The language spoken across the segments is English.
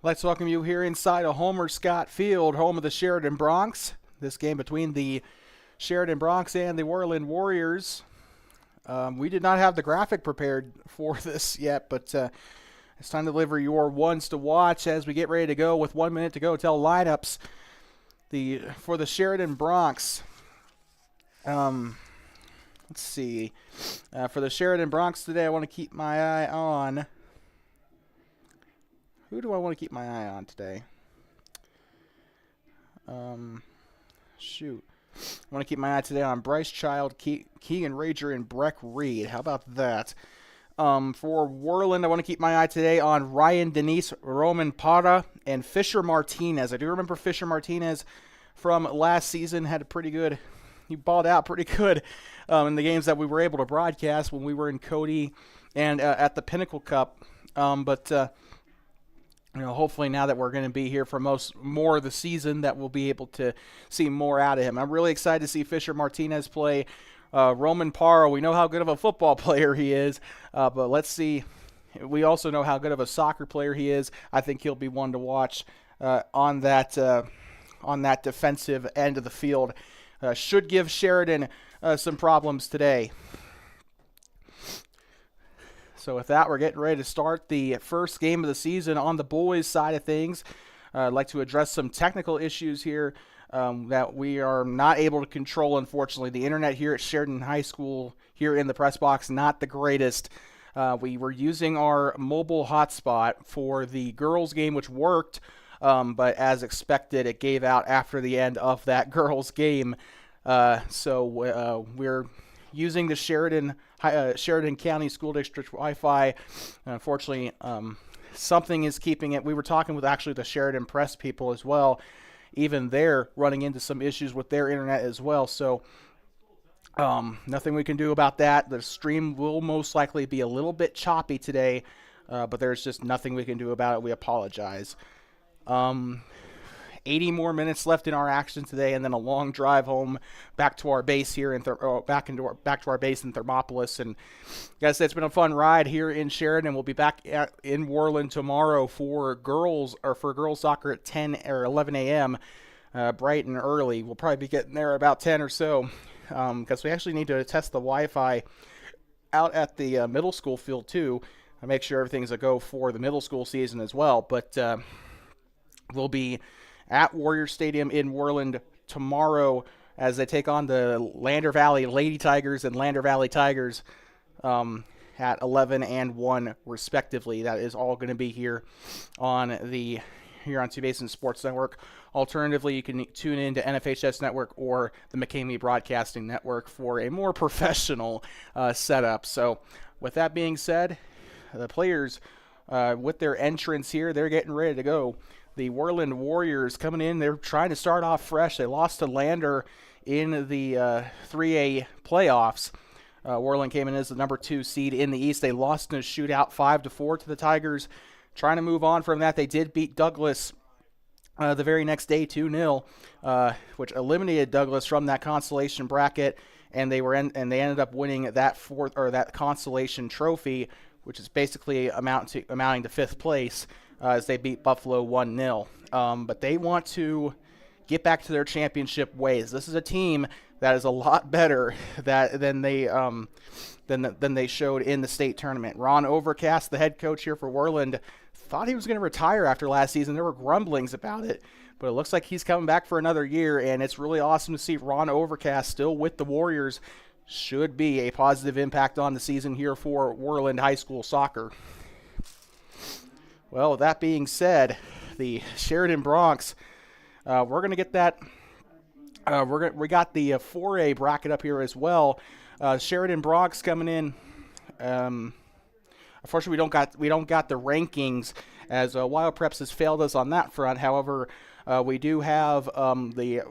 Let's welcome you here inside of Homer Scott Field, home of the Sheridan Bronx. This game between the Sheridan Bronx and the Worland Warriors. We did not have the graphic prepared for this yet, but it's time to deliver your ones to watch as we get ready to go with 1 minute to go till lineups. For the Sheridan Bronx. Let's see. For the Sheridan Bronx today, I want to keep my eye on. Who do I want to keep my eye on today? Shoot. I want to keep my eye today on Bryce Child, Keegan Rager, and Breck Reed. How about that? For Worland, I want to keep my eye today on Ryan Denise, Roman Parra, and Fisher Martinez. I do remember Fisher Martinez from last season. Had a pretty good, he balled out pretty good in the games that we were able to broadcast when we were in Cody and at the Pinnacle Cup. Hopefully now that we're going to be here for more of the season, that we'll be able to see more out of him. I'm really excited to see Fisher Martinez play. Roman Parra, we know how good of a football player he is, but let's see. We also know how good of a soccer player he is. I think he'll be one to watch on that defensive end of the field. Should give Sheridan some problems today. So with that, we're getting ready to start the first game of the season on the boys' side of things. I'd like to address some technical issues here that we are not able to control, unfortunately. The internet here at Sheridan High School, here in the press box, not the greatest. We were using our mobile hotspot for the girls' game, which worked, but as expected, it gave out after the end of that girls' game. So we're using the Sheridan County School District Wi-Fi. Unfortunately, something is keeping it. We were talking with actually the Sheridan Press people as well. Even they're running into some issues with their internet as well. So nothing we can do about that. The stream will most likely be a little bit choppy today, but there's just nothing we can do about it. We apologize. 80 more minutes left in our action today, and then a long drive home back to our base here back to our base in Thermopolis. And guys, it's been a fun ride here in Sheridan. We'll be back in Worland tomorrow for girls soccer at 10 or 11 a.m. Bright and early. We'll probably be getting there about 10 or so because we actually need to test the Wi-Fi out at the middle school field too. I make sure everything's a go for the middle school season as well. But we'll be at Warrior Stadium in Worland tomorrow as they take on the Lander Valley Lady Tigers and Lander Valley Tigers at 11 and 1 respectively. That is all going to be here on Two Basin Sports Network. Alternatively, you can tune in to NFHS Network or the McCamey Broadcasting Network for a more professional setup. So with that being said, the players with their entrance here, they're getting ready to go. The Worland Warriors coming in, they're trying to start off fresh. They lost to Lander in the 3A playoffs. Worland came in as the number 2 seed in the East. They lost in a shootout 5-4 to the Tigers. Trying to move on from that, they did beat Douglas the very next day 2-0, which eliminated Douglas from that consolation bracket, and they ended up winning that consolation trophy, which is basically amounting to 5th place. As they beat Buffalo 1-0. But they want to get back to their championship ways. This is a team that is a lot better than they showed in the state tournament. Ron Overcast, the head coach here for Worland, thought he was going to retire after last season. There were grumblings about it, but it looks like he's coming back for another year, and it's really awesome to see Ron Overcast still with the Warriors. Should be a positive impact on the season here for Worland High School soccer. Well, with that being said, the Sheridan Bronx, we're going to get that. We got the 4A bracket up here as well. Sheridan Bronx coming in. Unfortunately, we don't got the rankings as Wild Preps has failed us on that front. However, we do have the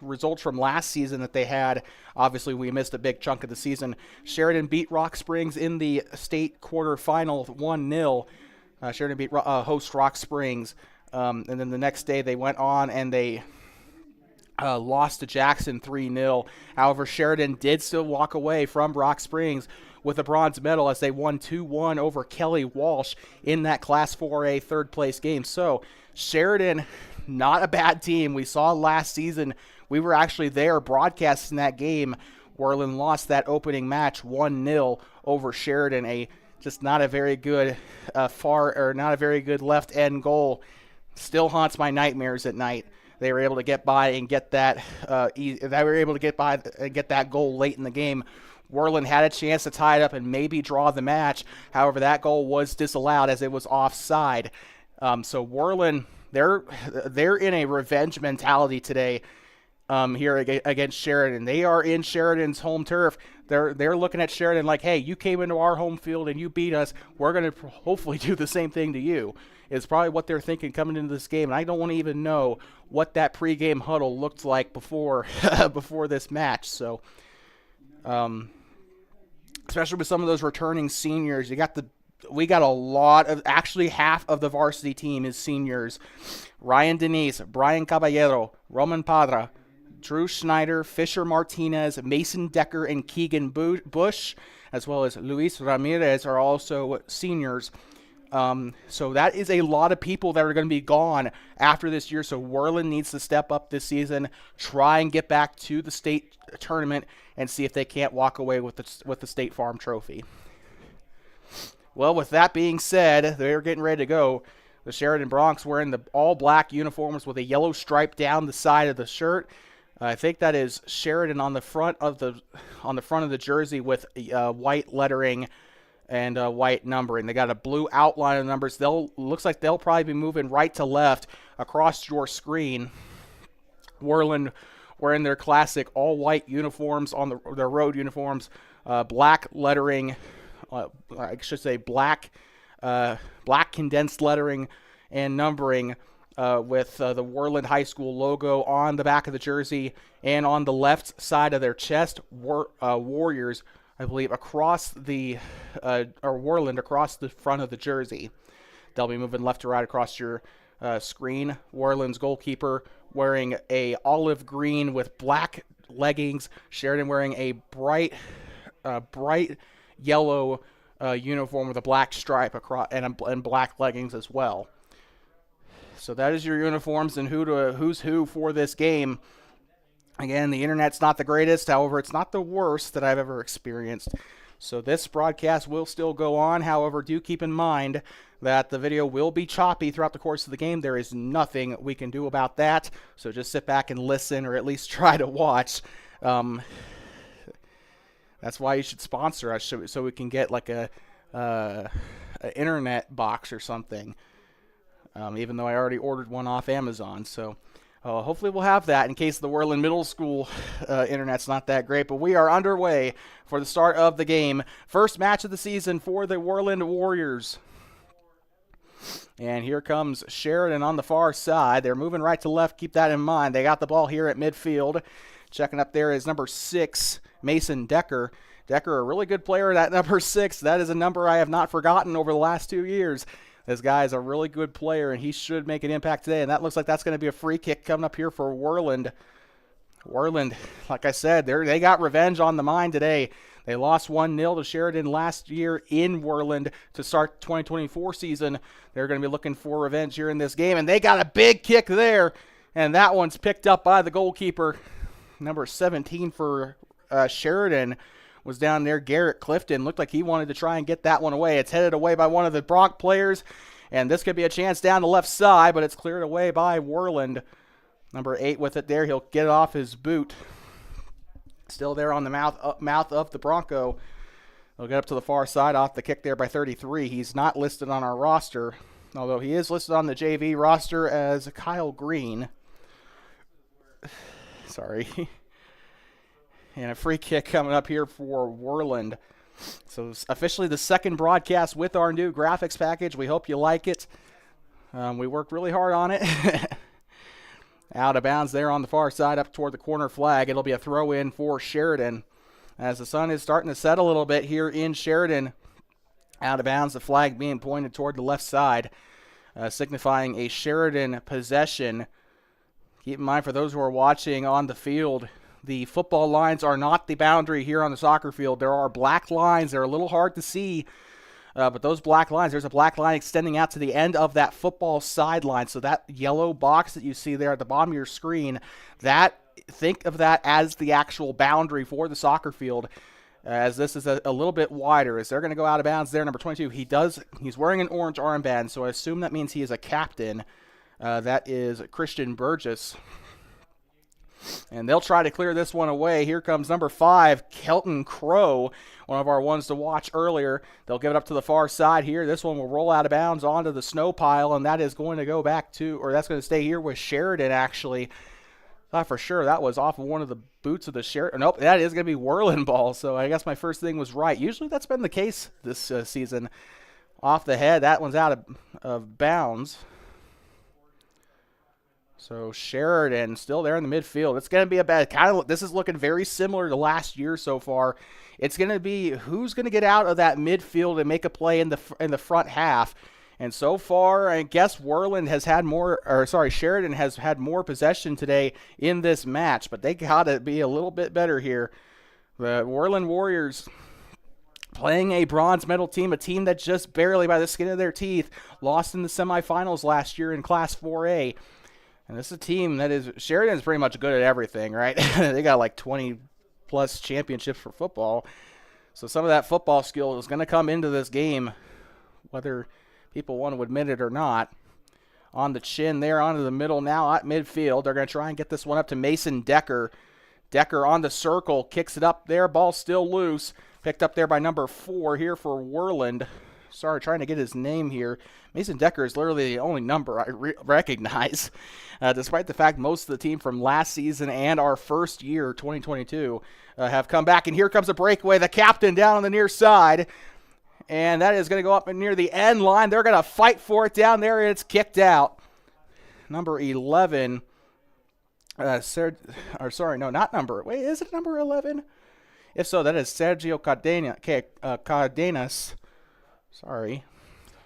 results from last season that they had. Obviously, we missed a big chunk of the season. Sheridan beat Rock Springs in the state quarterfinal 1-0. Sheridan beat host Rock Springs, and then the next day they went on and they lost to Jackson 3-0. However, Sheridan did still walk away from Rock Springs with a bronze medal as they won 2-1 over Kelly Walsh in that Class 4A third place game. So Sheridan, not a bad team. We saw last season, we were actually there broadcasting that game. Worland lost that opening match 1-0 over Sheridan. Just not a very good not a very good left end goal. Still haunts my nightmares at night. They were able to get by and get that. They were able to get by and get that goal late in the game. Worland had a chance to tie it up and maybe draw the match. However, that goal was disallowed as it was offside. So Worland, they're in a revenge mentality today. Here against Sheridan. They are in Sheridan's home turf. They're looking at Sheridan like, hey, you came into our home field and you beat us. We're going to hopefully do the same thing to you. It's probably what they're thinking coming into this game. And I don't want to even know what that pregame huddle looked like before before this match. So, especially with some of those returning seniors, we got a lot of, actually half of the varsity team is seniors. Ryan Denise, Brian Caballero, Roman Padra, Drew Schneider, Fisher Martinez, Mason Decker, and Keegan Bush, as well as Luis Ramirez are also seniors. So that is a lot of people that are going to be gone after this year. So Worland needs to step up this season, try and get back to the state tournament, and see if they can't walk away with the State Farm Trophy. Well, with that being said, they're getting ready to go. The Sheridan Broncs wearing the all-black uniforms with a yellow stripe down the side of the shirt. I think that is Sheridan on the front of the jersey with white lettering and white numbering. They got a blue outline of numbers. Looks like they'll probably be moving right to left across your screen. Worland wearing their classic all-white uniforms on their road uniforms, black lettering. I should say black condensed lettering and numbering with the Worland High School logo on the back of the jersey and on the left side of their chest, Warriors, I believe, across the Worland across the front of the jersey. They'll be moving left to right across your screen. Worland's goalkeeper wearing a olive green with black leggings. Sheridan wearing a bright yellow uniform with a black stripe across and black leggings as well. So that is your uniforms and who's who for this game. Again, the internet's not the greatest. However, it's not the worst that I've ever experienced. So this broadcast will still go on. However, do keep in mind that the video will be choppy throughout the course of the game. There is nothing we can do about that. So just sit back and listen, or at least try to watch. That's why you should sponsor us, so we can get like a internet box or something. Even though I already ordered one off Amazon. So hopefully we'll have that in case the Worland Middle School internet's not that great. But we are underway for the start of the game. First match of the season for the Worland Warriors. And here comes Sheridan on the far side. They're moving right to left. Keep that in mind. They got the ball here at midfield. Checking up there is number 6, Mason Decker. Decker, a really good player at number 6. That is a number I have not forgotten over the last 2 years. This guy is a really good player, and he should make an impact today. And that looks like that's going to be a free kick coming up here for Worland. Worland, like I said, they got revenge on the mind today. They lost 1-0 to Sheridan last year in Worland to start the 2024 season. They're going to be looking for revenge here in this game. And they got a big kick there, and that one's picked up by the goalkeeper. Number 17 for Sheridan was down there. Garrett Clifton looked like he wanted to try and get that one away. It's headed away by one of the Bronc players, and this could be a chance down the left side, but it's cleared away by Worland. Number 8 with it there. He'll get it off his boot. Still there on the mouth of the Bronco. They'll get up to the far side off the kick there by 33. He's not listed on our roster, although he is listed on the JV roster as Kyle Green. Sorry. And a free kick coming up here for Worland. So officially the second broadcast with our new graphics package. We hope you like it. We worked really hard on it. Out of bounds there on the far side up toward the corner flag. It'll be a throw in for Sheridan. As the sun is starting to set a little bit here in Sheridan. Out of bounds, the flag being pointed toward the left side, signifying a Sheridan possession. Keep in mind, for those who are watching on the field, the football lines are not the boundary here on the soccer field. There are black lines. They're a little hard to see, but those black lines, there's a black line extending out to the end of that football sideline. So that yellow box that you see there at the bottom of your screen, think of that as the actual boundary for the soccer field, as this is a little bit wider. As they're going to go out of bounds there, number 22. He's wearing an orange armband, so I assume that means he is a captain. That is Christian Burgess. And they'll try to clear this one away. Here comes number 5, Kelton Crow, one of our ones to watch earlier. They'll give it up to the far side here. This one will roll out of bounds onto the snow pile, and that is going to go back to, or that's going to stay here with Sheridan, actually. Thought for sure that was off of one of the boots of the Sheridan. Nope, that is going to be Worland ball, so I guess my first thing was right. Usually that's been the case this season. Off the head, that one's out of bounds. So Sheridan still there in the midfield. It's going to be this is looking very similar to last year so far. It's going to be who's going to get out of that midfield and make a play in the front half. And so far, I guess Sheridan has had more possession today in this match, but they got to be a little bit better here. The Worland Warriors playing a bronze medal team, a team that just barely by the skin of their teeth lost in the semifinals last year in Class 4A. And this is a team that is, Sheridan's pretty much good at everything, right? They got like 20-plus championships for football. So some of that football skill is going to come into this game, whether people want to admit it or not. On the chin there, onto the middle now at midfield. They're going to try and get this one up to Mason Decker. Decker on the circle, kicks it up there. Ball still loose. Picked up there by number 4 here for Worland. Sorry, trying to get his name here. Mason Decker is literally the only number I recognize, despite the fact most of the team from last season and our first year, 2022, have come back. And here comes a breakaway. The captain down on the near side. And that is going to go up near the end line. They're going to fight for it down there, and it's kicked out. Number 11. Is it number 11? If so, that is Sergio Cardenas. Sorry.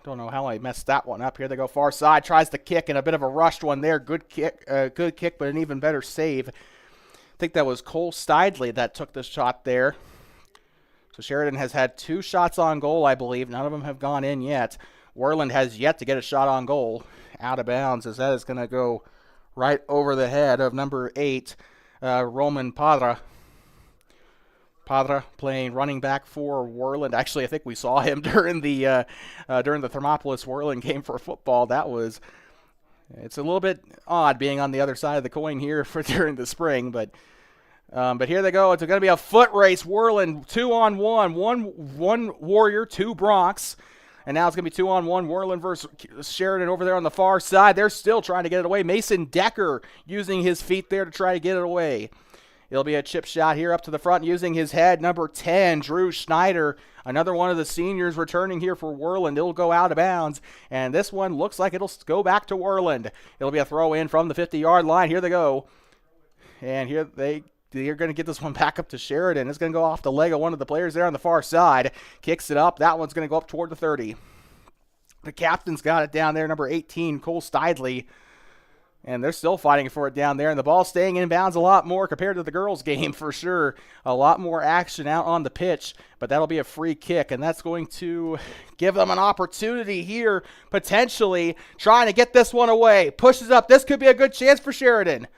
Don't know how I messed that one up. Here they go far side. Tries to kick, and a bit of a rushed one there. Good kick, but an even better save. I think that was Cole Stidley that took the shot there. So Sheridan has had 2 shots on goal, I believe. None of them have gone in yet. Worland has yet to get a shot on goal. Out of bounds, as that is going to go right over the head of number 8, Roman Padra. Padra playing running back for Worland. Actually, I think we saw him during the Thermopolis Worland game for football. It's a little bit odd being on the other side of the coin here for during the spring, but here they go. It's going to be a foot race. Worland 2-on-1, one Warrior, 2 Bronx. And now it's going to be 2-on-1, Worland versus Sheridan over there on the far side. They're still trying to get it away. Mason Decker using his feet there to try to get it away. It'll be a chip shot here up to the front using his head. Number 10, Drew Schneider, another one of the seniors returning here for Worland. It'll go out of bounds, and this one looks like it'll go back to Worland. It'll be a throw in from the 50-yard line. Here they go. And here they're going to get this one back up to Sheridan. It's going to go off the leg of one of the players there on the far side. Kicks it up. That one's going to go up toward the 30. The captain's got it down there, number 18, Cole Stidley. And they're still fighting for it down there. And the ball staying in bounds a lot more compared to the girls' game for sure. A lot more action out on the pitch. But that'll be a free kick. And that's going to give them an opportunity here, potentially trying to get this one away. Pushes up. This could be a good chance for Sheridan.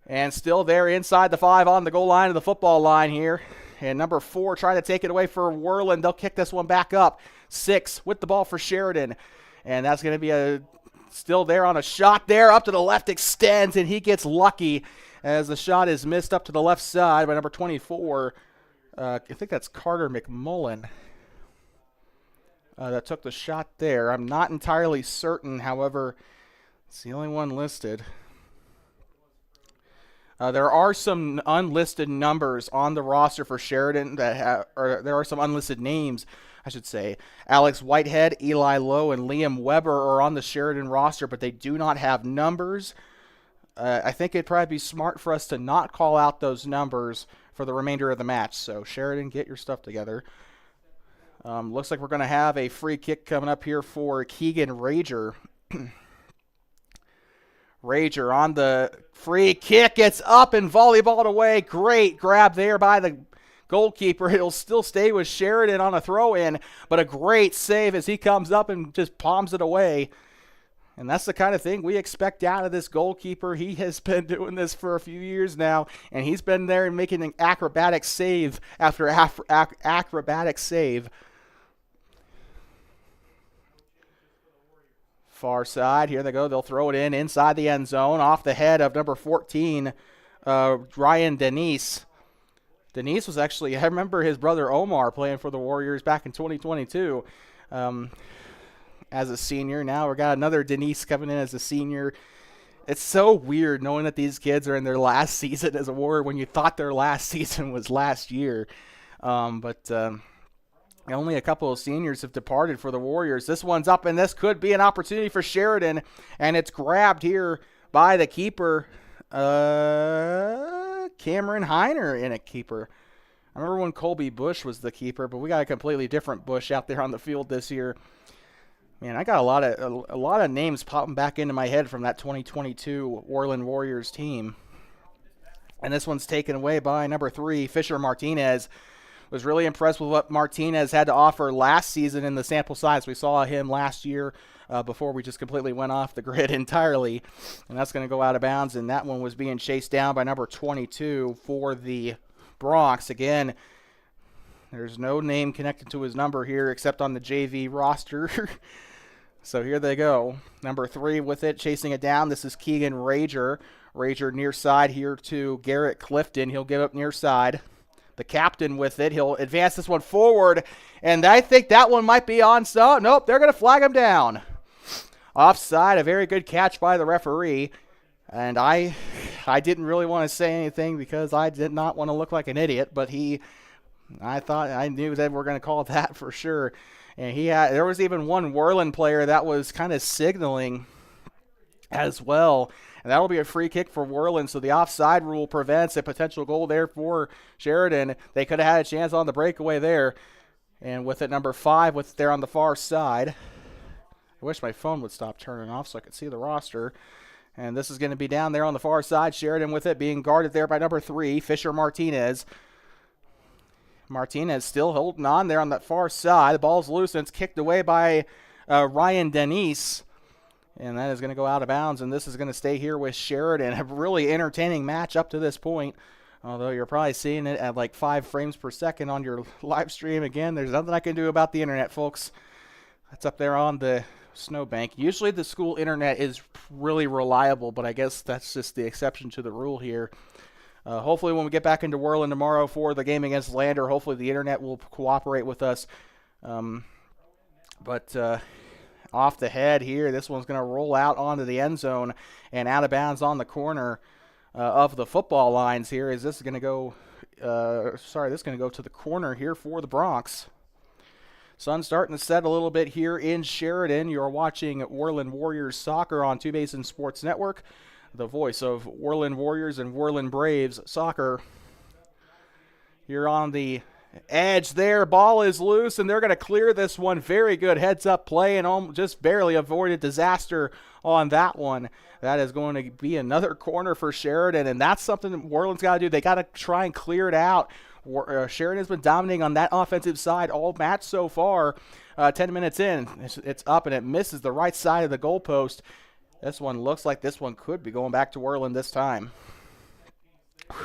And still there inside the 5 on the goal line of the football line here. And number 4 trying to take it away for Worland. They'll kick this one back up. 6 with the ball for Sheridan. And that's going to be still there on a shot there. Up to the left extends, and he gets lucky as the shot is missed up to the left side by number 24. I think that's Carter McMullen that took the shot there. I'm not entirely certain, however, it's the only one listed. There are some unlisted numbers on the roster for Sheridan or there are some unlisted names, I should say. Alex Whitehead, Eli Lowe, and Liam Weber are on the Sheridan roster, but they do not have numbers. I think it'd probably be smart for us to not call out those numbers for the remainder of the match. So Sheridan, get your stuff together. Looks like we're going to have a free kick coming up here for Keegan Rager. Rager on the free kick, gets up and volleyballed away. Great grab there by the goalkeeper. It'll still stay with Sheridan on a throw-in, but a great save as he comes up and just palms it away. And that's the kind of thing we expect out of this goalkeeper. He has been doing this for a few years now, and he's been there and making an acrobatic save after acrobatic save. Far side, here they go. They'll throw it in inside the end zone, off the head of number 14, Ryan Denise. Denise was actually, I remember his brother Omar playing for the Warriors back in 2022 as a senior. Now we got another Denise coming in as a senior. It's so weird knowing that these kids are in their last season as a Warrior when you thought their last season was last year. But only a couple of seniors have departed for the Warriors. This one's up, and this could be an opportunity for Sheridan, and it's grabbed here by the keeper, Cameron Heiner in a keeper. I remember when Colby Bush was the keeper, but we got a completely different Bush out there on the field this year. Man, I got a lot of names popping back into my head from that 2022 Worland Warriors team. And this one's taken away by number 3, Fisher Martinez. Was really impressed with what Martinez had to offer last season in the sample size. We saw him last year before we just completely went off the grid entirely. And that's going to go out of bounds. And that one was being chased down by number 22 for the Bronx. Again, there's no name connected to his number here except on the JV roster. So here they go. Number 3 with it, chasing it down. This is Keegan Rager. Rager near side here to Garrett Clifton. He'll give up near side. The captain with it. He'll advance this one forward, and I think that one might be onside. Nope, they're going to flag him down. Offside, a very good catch by the referee, and I didn't really want to say anything because I did not want to look like an idiot, but I knew that we're going to call that for sure. And there was even one Worland player that was kind of signaling as well. And that'll be a free kick for Worland, so the offside rule prevents a potential goal there for Sheridan. They could have had a chance on the breakaway there. And with it, number 5 with there on the far side. I wish my phone would stop turning off so I could see the roster. And this is going to be down there on the far side. Sheridan with it being guarded there by number 3, Fisher Martinez. Martinez still holding on there on that far side. The ball's loose and it's kicked away by Ryan Denise. And that is going to go out of bounds, and this is going to stay here with Sheridan. A really entertaining match up to this point, although you're probably seeing it at like 5 frames per second on your live stream. Again, there's nothing I can do about the internet, folks. That's up there on the snowbank. Usually the school internet is really reliable, but I guess that's just the exception to the rule here. Hopefully when we get back into Worland tomorrow for the game against Lander, hopefully the internet will cooperate with us. Off the head here, this one's going to roll out onto the end zone and out of bounds on the corner of the football lines here. This is going to go this is going to go to the corner here for the Bronx. Sun's starting to set a little bit here in Sheridan. You're watching Worland Warriors soccer on Two Basin Sports Network, the voice of Worland Warriors and Worland Braves soccer. Here on the edge there, ball is loose, and they're going to clear this one. Very good heads-up play, and just barely avoided disaster on that one. That is going to be another corner for Sheridan, and that's something that Worland's got to do. They got to try and clear it out. Sheridan's been dominating on that offensive side all match so far. 10 minutes in, it's up, and it misses the right side of the goalpost. This one looks like this one could be going back to Worland this time.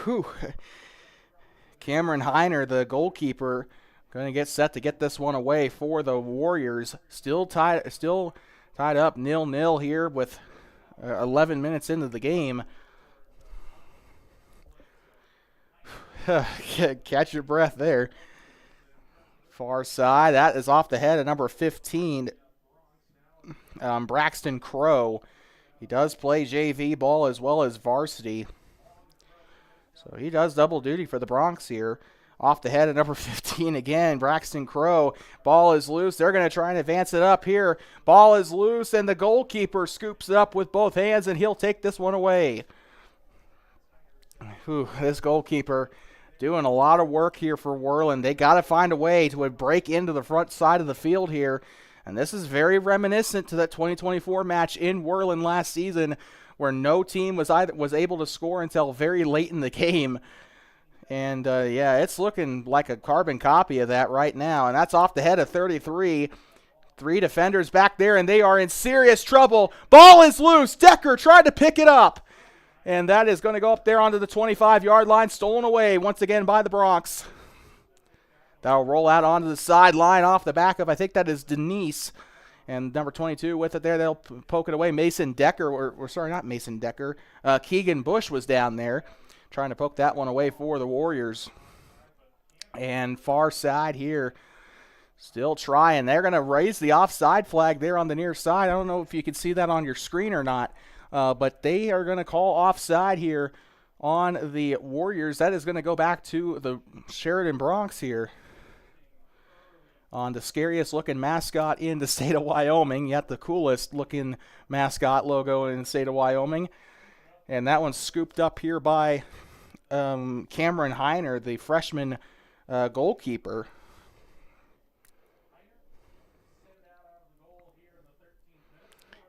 Whew. Cameron Heiner, the goalkeeper, going to get set to get this one away for the Warriors. Still tied up 0-0 here with 11 minutes into the game. Catch your breath there. Far side, that is off the head of number 15, Braxton Crow. He does play JV ball as well as varsity. So he does double duty for the Bronx here. Off the head of number 15 again, Braxton Crow. Ball is loose. They're going to try and advance it up here. Ball is loose, and the goalkeeper scoops it up with both hands, and he'll take this one away. This goalkeeper doing a lot of work here for Worland. They got to find a way to break into the front side of the field here. And this is very reminiscent to that 2024 match in Worland last season where no team was able to score until very late in the game. And, yeah, it's looking like a carbon copy of that right now. And that's off the head of 33. 3 defenders back there, and they are in serious trouble. Ball is loose. Decker tried to pick it up. And that is going to go up there onto the 25-yard line, stolen away once again by the Bronx. That'll roll out onto the sideline off the back of, I think that is Denise. And number 22 with it there, they'll poke it away. Mason Decker, or sorry, not Mason Decker. Keegan Bush was down there trying to poke that one away for the Warriors. And far side here, still trying. They're going to raise the offside flag there on the near side. I don't know if you can see that on your screen or not, but they are going to call offside here on the Warriors. That is going to go back to the Sheridan Bronx here. On the scariest looking mascot in the state of Wyoming, yet the coolest looking mascot logo in the state of Wyoming. And that one's scooped up here by Cameron Heiner, the freshman goalkeeper.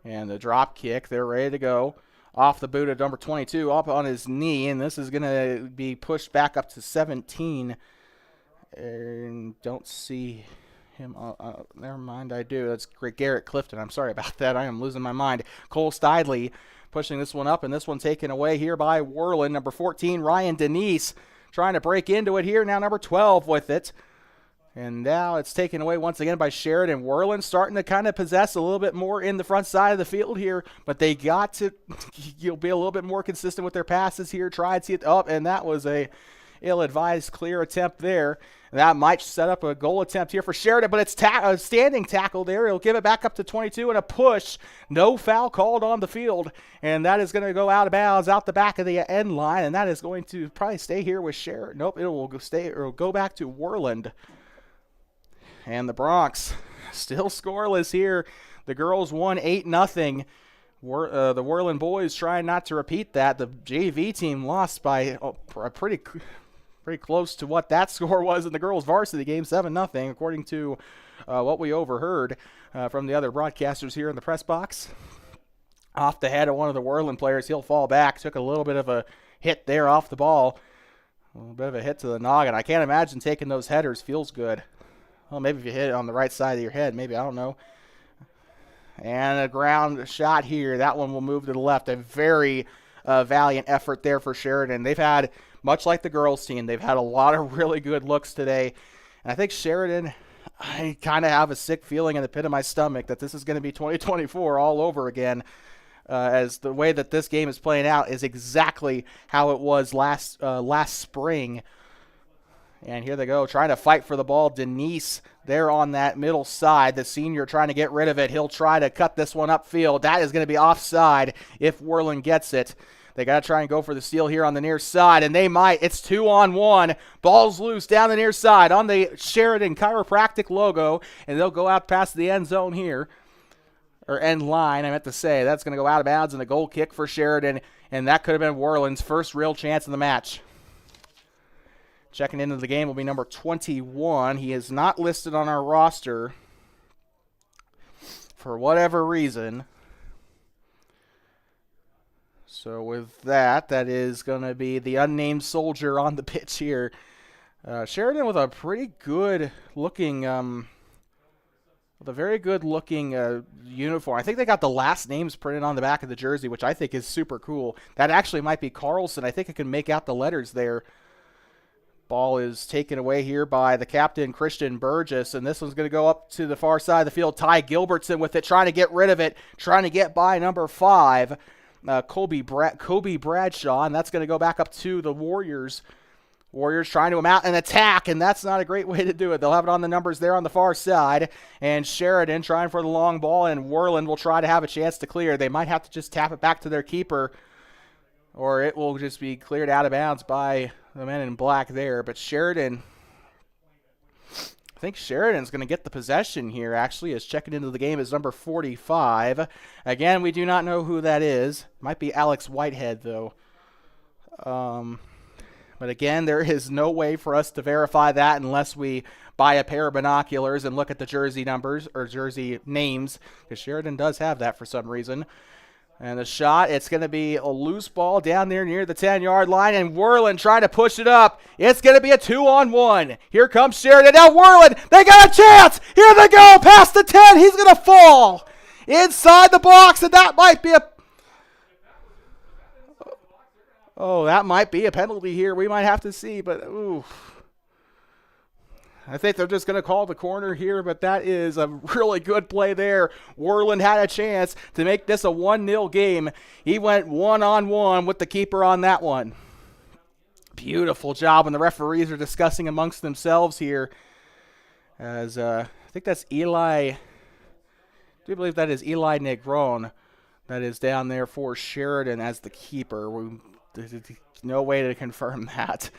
And the drop kick, they're ready to go. Off the boot of number 22, up on his knee, and this is going to be pushed back up to 17. And don't see him. Never mind, I do. That's Garrett Clifton. I'm sorry about that. I am losing my mind. Cole Stidley pushing this one up, and this one taken away here by Worland. Number 14, Ryan Denise, trying to break into it here. Now number 12 with it. And now it's taken away once again by Sheridan. Worland starting to kind of possess a little bit more in the front side of the field here, but they got to be a little bit more consistent with their passes here. Try and see it up, and that was a ill-advised clear attempt there. And that might set up a goal attempt here for Sheridan, but it's a standing tackle there. He'll give it back up to 22 and a push. No foul called on the field, and that is going to go out of bounds out the back of the end line, and that is going to probably stay here with Sheridan. Nope, it will go back to Worland. And the Bronx still scoreless here. The girls won 8-0. The Worland boys trying not to repeat that. The JV team lost by pretty close to what that score was in the girls' varsity game, 7-0, according to what we overheard from the other broadcasters here in the press box. Off the head of one of the Worland players, he'll fall back. Took a little bit of a hit there off the ball. A little bit of a hit to the noggin. I can't imagine taking those headers feels good. Well, maybe if you hit it on the right side of your head, maybe, I don't know. And a ground shot here. That one will move to the left. A very valiant effort there for Sheridan. They've had, much like the girls team, they've had a lot of really good looks today. And I think Sheridan, I kind of have a sick feeling in the pit of my stomach that this is going to be 2024 all over again, as the way that this game is playing out is exactly how it was last spring. And here they go, trying to fight for the ball. Denise there on that middle side. The senior trying to get rid of it. He'll try to cut this one upfield. That is going to be offside if Worland gets it. They got to try and go for the steal here on the near side, and they might. It's 2-on-1. Ball's loose down the near side on the Sheridan Chiropractic logo, and they'll go out past the end zone here. Or end line, I meant to say. That's going to go out of bounds, and the goal kick for Sheridan, and that could have been Worland's first real chance in the match. Checking into the game will be number 21. He is not listed on our roster for whatever reason. So with that, that is going to be the unnamed soldier on the pitch here. Sheridan with a pretty good looking, with a very good looking uniform. I think they got the last names printed on the back of the jersey, which I think is super cool. That actually might be Carlson. I think I can make out the letters there. Ball is taken away here by the captain, Christian Burgess, and this one's going to go up to the far side of the field. Ty Gilbertson with it, trying to get rid of it, trying to get by number 5, Kobe Bradshaw, and that's going to go back up to the Warriors. Warriors trying to mount an attack, and that's not a great way to do it. They'll have it on the numbers there on the far side, and Sheridan trying for the long ball, and Worland will try to have a chance to clear. They might have to just tap it back to their keeper, or it will just be cleared out of bounds by the men in black there. But Sheridan, I think Sheridan's going to get the possession here, actually, as checking into the game is number 45. Again, we do not know who that is. Might be Alex Whitehead, though. But again, there is no way for us to verify that unless we buy a pair of binoculars and look at the jersey numbers or jersey names, because Sheridan does have that for some reason. And the shot, it's going to be a loose ball down there near the 10-yard line, and Worland trying to push it up. It's going to be a 2-on-1. Here comes Sheridan. Now Worland, they got a chance. Here they go, past the 10. He's going to fall inside the box, and that might be a... Oh, that might be a penalty here. We might have to see, but ooh. I think they're just going to call the corner here, but that is a really good play there. Worland had a chance to make this a 1-0 game. He went one-on-one with the keeper on that one. Beautiful job, and the referees are discussing amongst themselves here. As I think that's Eli. I do believe that is Eli Negron that is down there for Sheridan as the keeper. There's no way to confirm that.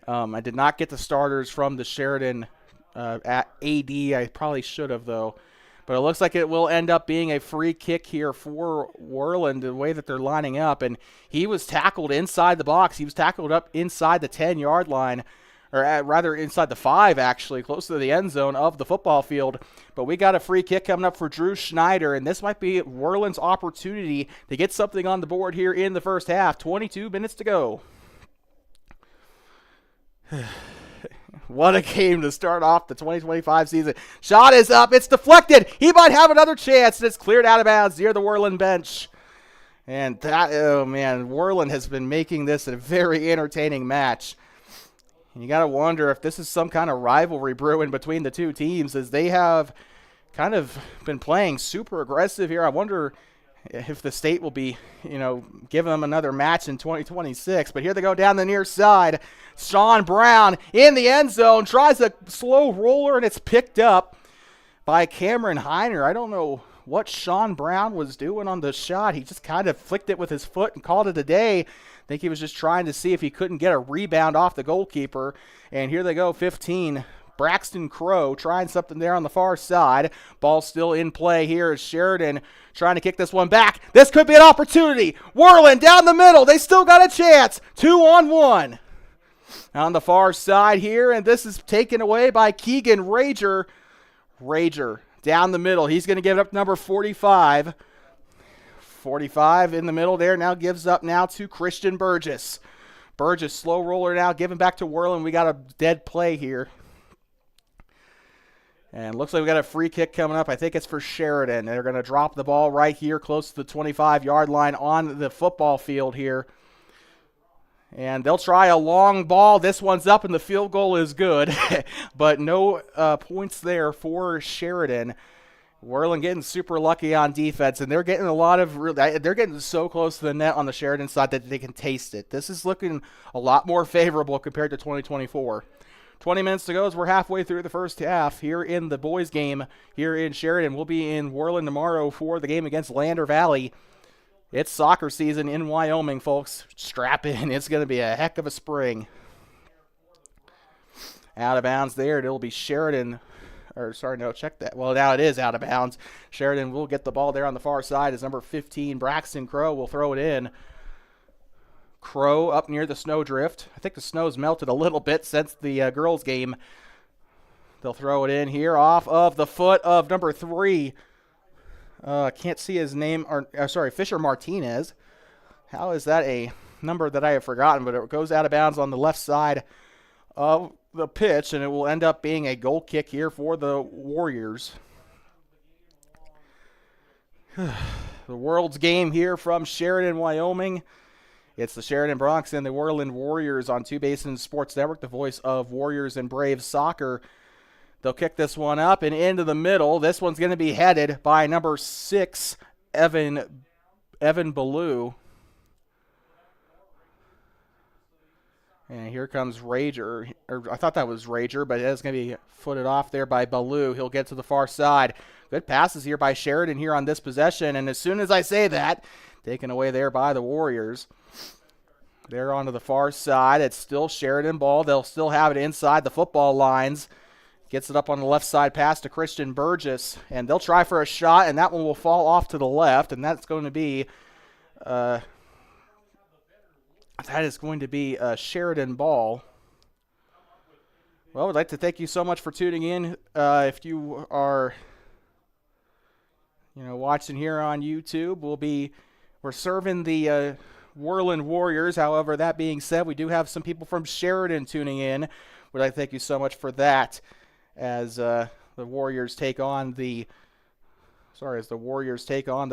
I did not get the starters from the Sheridan at AD. I probably should have, though. But it looks like it will end up being a free kick here for Worland, the way that they're lining up. And he was tackled inside the box. He was tackled up inside the 10-yard line, or rather inside the 5, actually, close to the end zone of the football field. But we got a free kick coming up for Drew Schneider, and this might be Worland's opportunity to get something on the board here in the first half. 22 minutes to go. What a game to start off the 2025 season. Shot is up. It's deflected. He might have another chance. And it's cleared out of bounds near the Worland bench. And that, oh man, Worland has been making this a very entertaining match. And you got to wonder if this is some kind of rivalry brewing between the two teams, as they have kind of been playing super aggressive here. I wonder if the state will be, giving them another match in 2026. But here they go down the near side. Sean Brown in the end zone, tries a slow roller, and it's picked up by Cameron Heiner. I don't know what Sean Brown was doing on the shot. He just kind of flicked it with his foot and called it a day. I think he was just trying to see if he couldn't get a rebound off the goalkeeper. And here they go, 15. Braxton Crow trying something there on the far side. Ball still in play here as Sheridan trying to kick this one back. This could be an opportunity. Worland down the middle. They still got a chance. 2-on-1. On the far side here, and this is taken away by Keegan Rager. Rager down the middle. He's going to give it up to number 45. 45 in the middle there. Now gives up now to Christian Burgess. Burgess, slow roller now, giving back to Worland. We got a dead play here. And looks like we got a free kick coming up. I think it's for Sheridan. They're going to drop the ball right here close to the 25-yard line on the football field here. And they'll try a long ball. This one's up, and the field goal is good. But no points there for Sheridan. Worland getting super lucky on defense, and they're getting a lot of they're getting so close to the net on the Sheridan side that they can taste it. This is looking a lot more favorable compared to 2024. 20 minutes to go as we're halfway through the first half here in the boys game here in Sheridan. We'll be in Worland tomorrow for the game against Lander Valley. It's soccer season in Wyoming, folks. Strap in. It's going to be a heck of a spring. Out of bounds there. It'll be Sheridan. Check that. Well, now it is out of bounds. Sheridan will get the ball there on the far side as number 15, Braxton Crow, will throw it in. Crow up near the snowdrift. I think the snow's melted a little bit since the girls' game. They'll throw it in here off of the foot of number 3. Can't see his name. Fisher Martinez. How is that a number that I have forgotten? But it goes out of bounds on the left side of the pitch, and it will end up being a goal kick here for the Warriors. The World's game here from Sheridan, Wyoming. It's the Sheridan Broncs and the Worland Warriors on Two Basins Sports Network, the voice of Warriors and Braves soccer. They'll kick this one up and into the middle. This one's going to be headed by number 6, Evan Ballou. And here comes Rager. I thought that was Rager, but it's going to be footed off there by Ballou. He'll get to the far side. Good passes here by Sheridan here on this possession. And as soon as I say that, taken away there by the Warriors. They're onto the far side. It's still Sheridan ball. They'll still have it inside the football lines. Gets it up on the left side pass to Christian Burgess. And they'll try for a shot, and that one will fall off to the left. And that's going to be a Sheridan ball. Well, I'd like to thank you so much for tuning in. If you are watching here on YouTube, we'll be We're serving the Worland Warriors. However, that being said, we do have some people from Sheridan tuning in. Would like to thank you so much for that as the Warriors take on the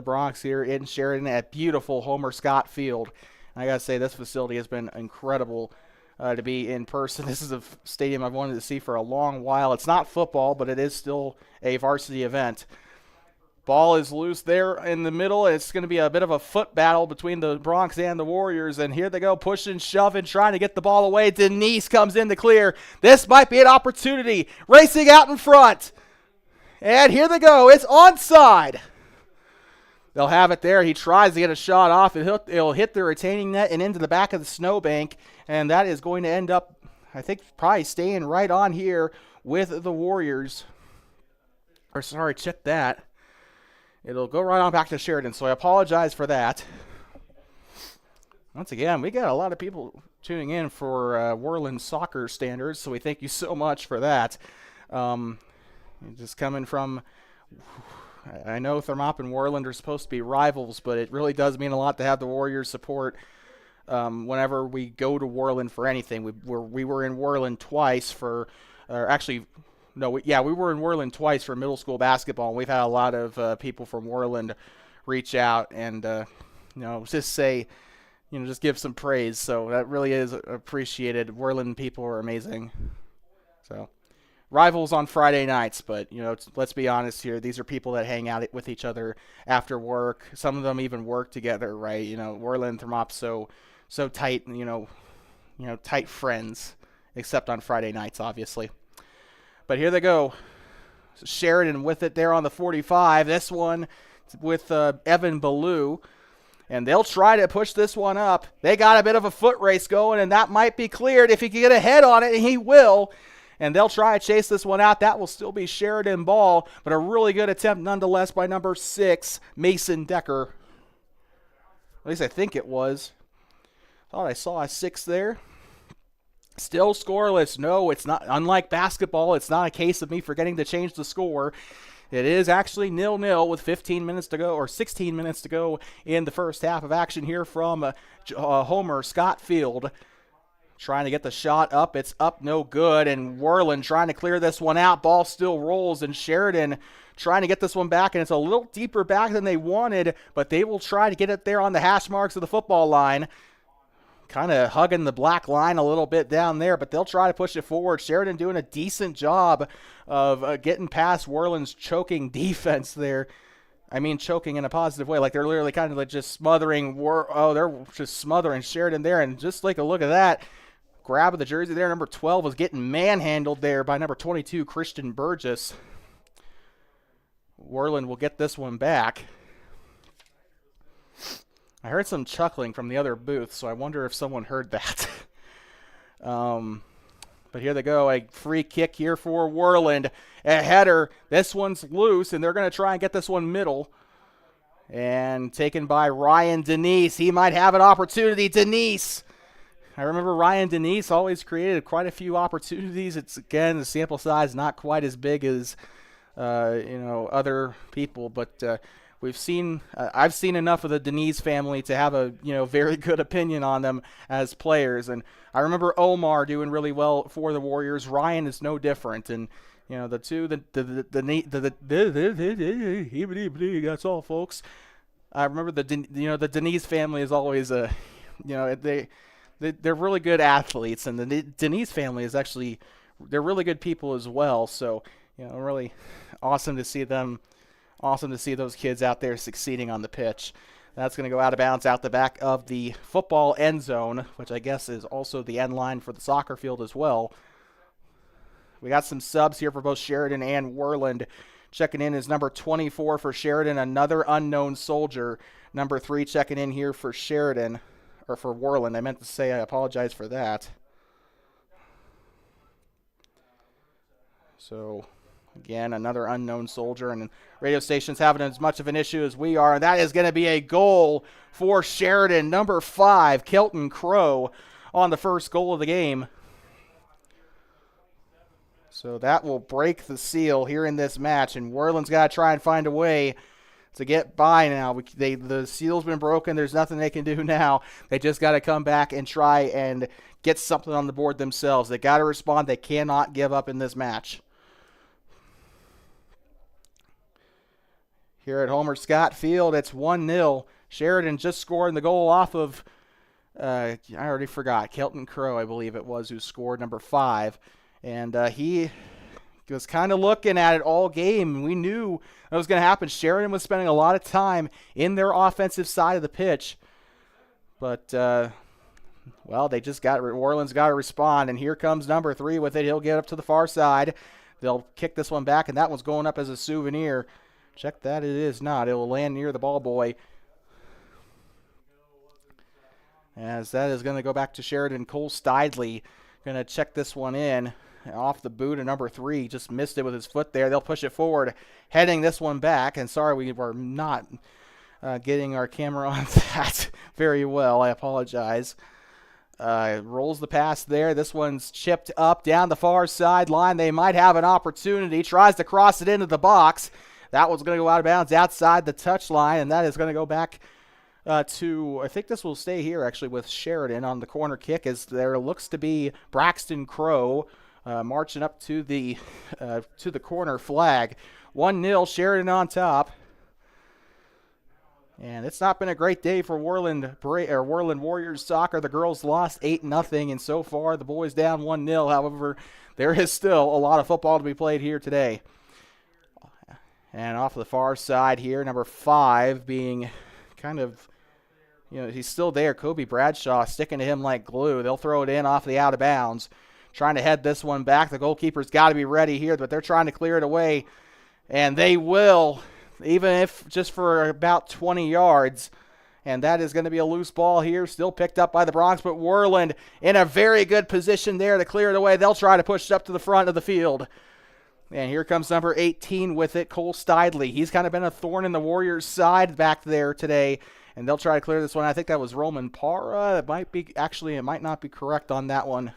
Bronx here in Sheridan at beautiful Homer Scott Field. I gotta say, this facility has been incredible to be in person. This is a stadium I've wanted to see for a long while. It's not football, but it is still a varsity event. Ball is loose there in the middle. It's going to be a bit of a foot battle between the Bronx and the Warriors. And here they go, pushing, shoving, trying to get the ball away. Denise comes in to clear. This might be an opportunity. Racing out in front. And here they go. It's onside. They'll have it there. He tries to get a shot off. It'll hit the retaining net and into the back of the snowbank. And that is going to end up, I think, probably staying right on here with the Warriors. Check that. It'll go right on back to Sheridan, so I apologize for that. Once again, we got a lot of people tuning in for Worland soccer standards, so we thank you so much for that. Just coming from, I know Thermop and Worland are supposed to be rivals, but it really does mean a lot to have the Warriors support whenever we go to Worland for anything. We were in Worland twice for, we were in Worland twice for middle school basketball, and we've had a lot of people from Worland reach out and, just give some praise. So that really is appreciated. Worland people are amazing. So rivals on Friday nights, but, let's be honest here. These are people that hang out with each other after work. Some of them even work together, right? Worland and Thermop so tight, tight friends, except on Friday nights, obviously. But here they go. Sheridan with it there on the 45. This one with Evan Ballou. And they'll try to push this one up. They got a bit of a foot race going, and that might be cleared. If he can get a head on it, and he will. And they'll try to chase this one out. That will still be Sheridan ball, but a really good attempt nonetheless by number 6, Mason Decker. At least I think it was. Thought I saw a 6 there. Still scoreless. No, it's not. Unlike basketball, it's not a case of me forgetting to change the score. It is actually 0-0 with 15 minutes to go, or 16 minutes to go in the first half of action here from Homer Scott Field. Trying to get the shot up. It's up, no good. And Worland trying to clear this one out. Ball still rolls, and Sheridan trying to get this one back, and it's a little deeper back than they wanted, but they will try to get it there on the hash marks of the football line. Kind of hugging the black line a little bit down there, but they'll try to push it forward. Sheridan doing a decent job of getting past Worland's choking defense there. I mean, choking in a positive way. Like, they're literally kind of like just smothering. They're just smothering Sheridan there. And just like a look at that. Grab of the jersey there. Number 12 was getting manhandled there by number 22, Christian Burgess. Worland will get this one back. I heard some chuckling from the other booth, so I wonder if someone heard that. But here they go, a free kick here for Worland. A header. This one's loose, and they're going to try and get this one middle. And taken by Ryan Denise. He might have an opportunity. Denise. I remember Ryan Denise always created quite a few opportunities. It's, again, the sample size not quite as big as, other people, but I've seen enough of the Denise family to have a very good opinion on them as players, and I remember Omar doing really well for the Warriors. Ryan is no different, and that's all, folks. I remember the Denise family is always they're really good athletes, and the Denise family is actually they're really good people as well. So really awesome to see them. Awesome to see those kids out there succeeding on the pitch. That's going to go out of bounds out the back of the football end zone, which I guess is also the end line for the soccer field as well. We got some subs here for both Sheridan and Worland. Checking in is number 24 for Sheridan, another unknown soldier. Number 3 checking in here for Sheridan, or for Worland. I meant to say I apologize for that. So, again, another unknown soldier, and radio station's having as much of an issue as we are, and that is going to be a goal for Sheridan. Number 5, Kelton Crow, on the first goal of the game. So that will break the seal here in this match, and Worland's got to try and find a way to get by now. The seal's been broken. There's nothing they can do now. They just got to come back and try and get something on the board themselves. They got to respond. They cannot give up in this match. Here at Homer Scott Field, it's 1-0. Sheridan just scoring the goal off of, I already forgot, Kelton Crow, I believe it was, who scored number 5. And he was kind of looking at it all game. We knew that was going to happen. Sheridan was spending a lot of time in their offensive side of the pitch. But, well, they just Worland's got to respond. And here comes number 3 with it. He'll get up to the far side. They'll kick this one back, and that one's going up as a souvenir. Check that, it is not. It will land near the ball boy. As that is going to go back to Sheridan. Cole Stidley going to check this one in. Off the boot of number 3. Just missed it with his foot there. They'll push it forward. Heading this one back. And sorry, we were not getting our camera on that very well. I apologize. Rolls the pass there. This one's chipped up down the far sideline. They might have an opportunity. Tries to cross it into the box. That one's going to go out of bounds outside the touch line, and that is going to go back to, I think this will stay here actually with Sheridan on the corner kick, as there looks to be Braxton Crow marching up to the corner flag. 1-0, Sheridan on top. And it's not been a great day for Worland Warriors soccer. The girls lost 8-0, and so far the boys down 1-0. However, there is still a lot of football to be played here today. And off the far side here, number 5 being kind of, he's still there. Kobe Bradshaw sticking to him like glue. They'll throw it in off the out of bounds. Trying to head this one back. The goalkeeper's got to be ready here, but they're trying to clear it away. And they will, even if just for about 20 yards. And that is going to be a loose ball here, still picked up by the Bronx, but Worland in a very good position there to clear it away. They'll try to push it up to the front of the field. And here comes number 18 with it, Cole Stidley. He's kind of been a thorn in the Warriors' side back there today. And they'll try to clear this one. I think that was Roman Para. It might not be correct on that one.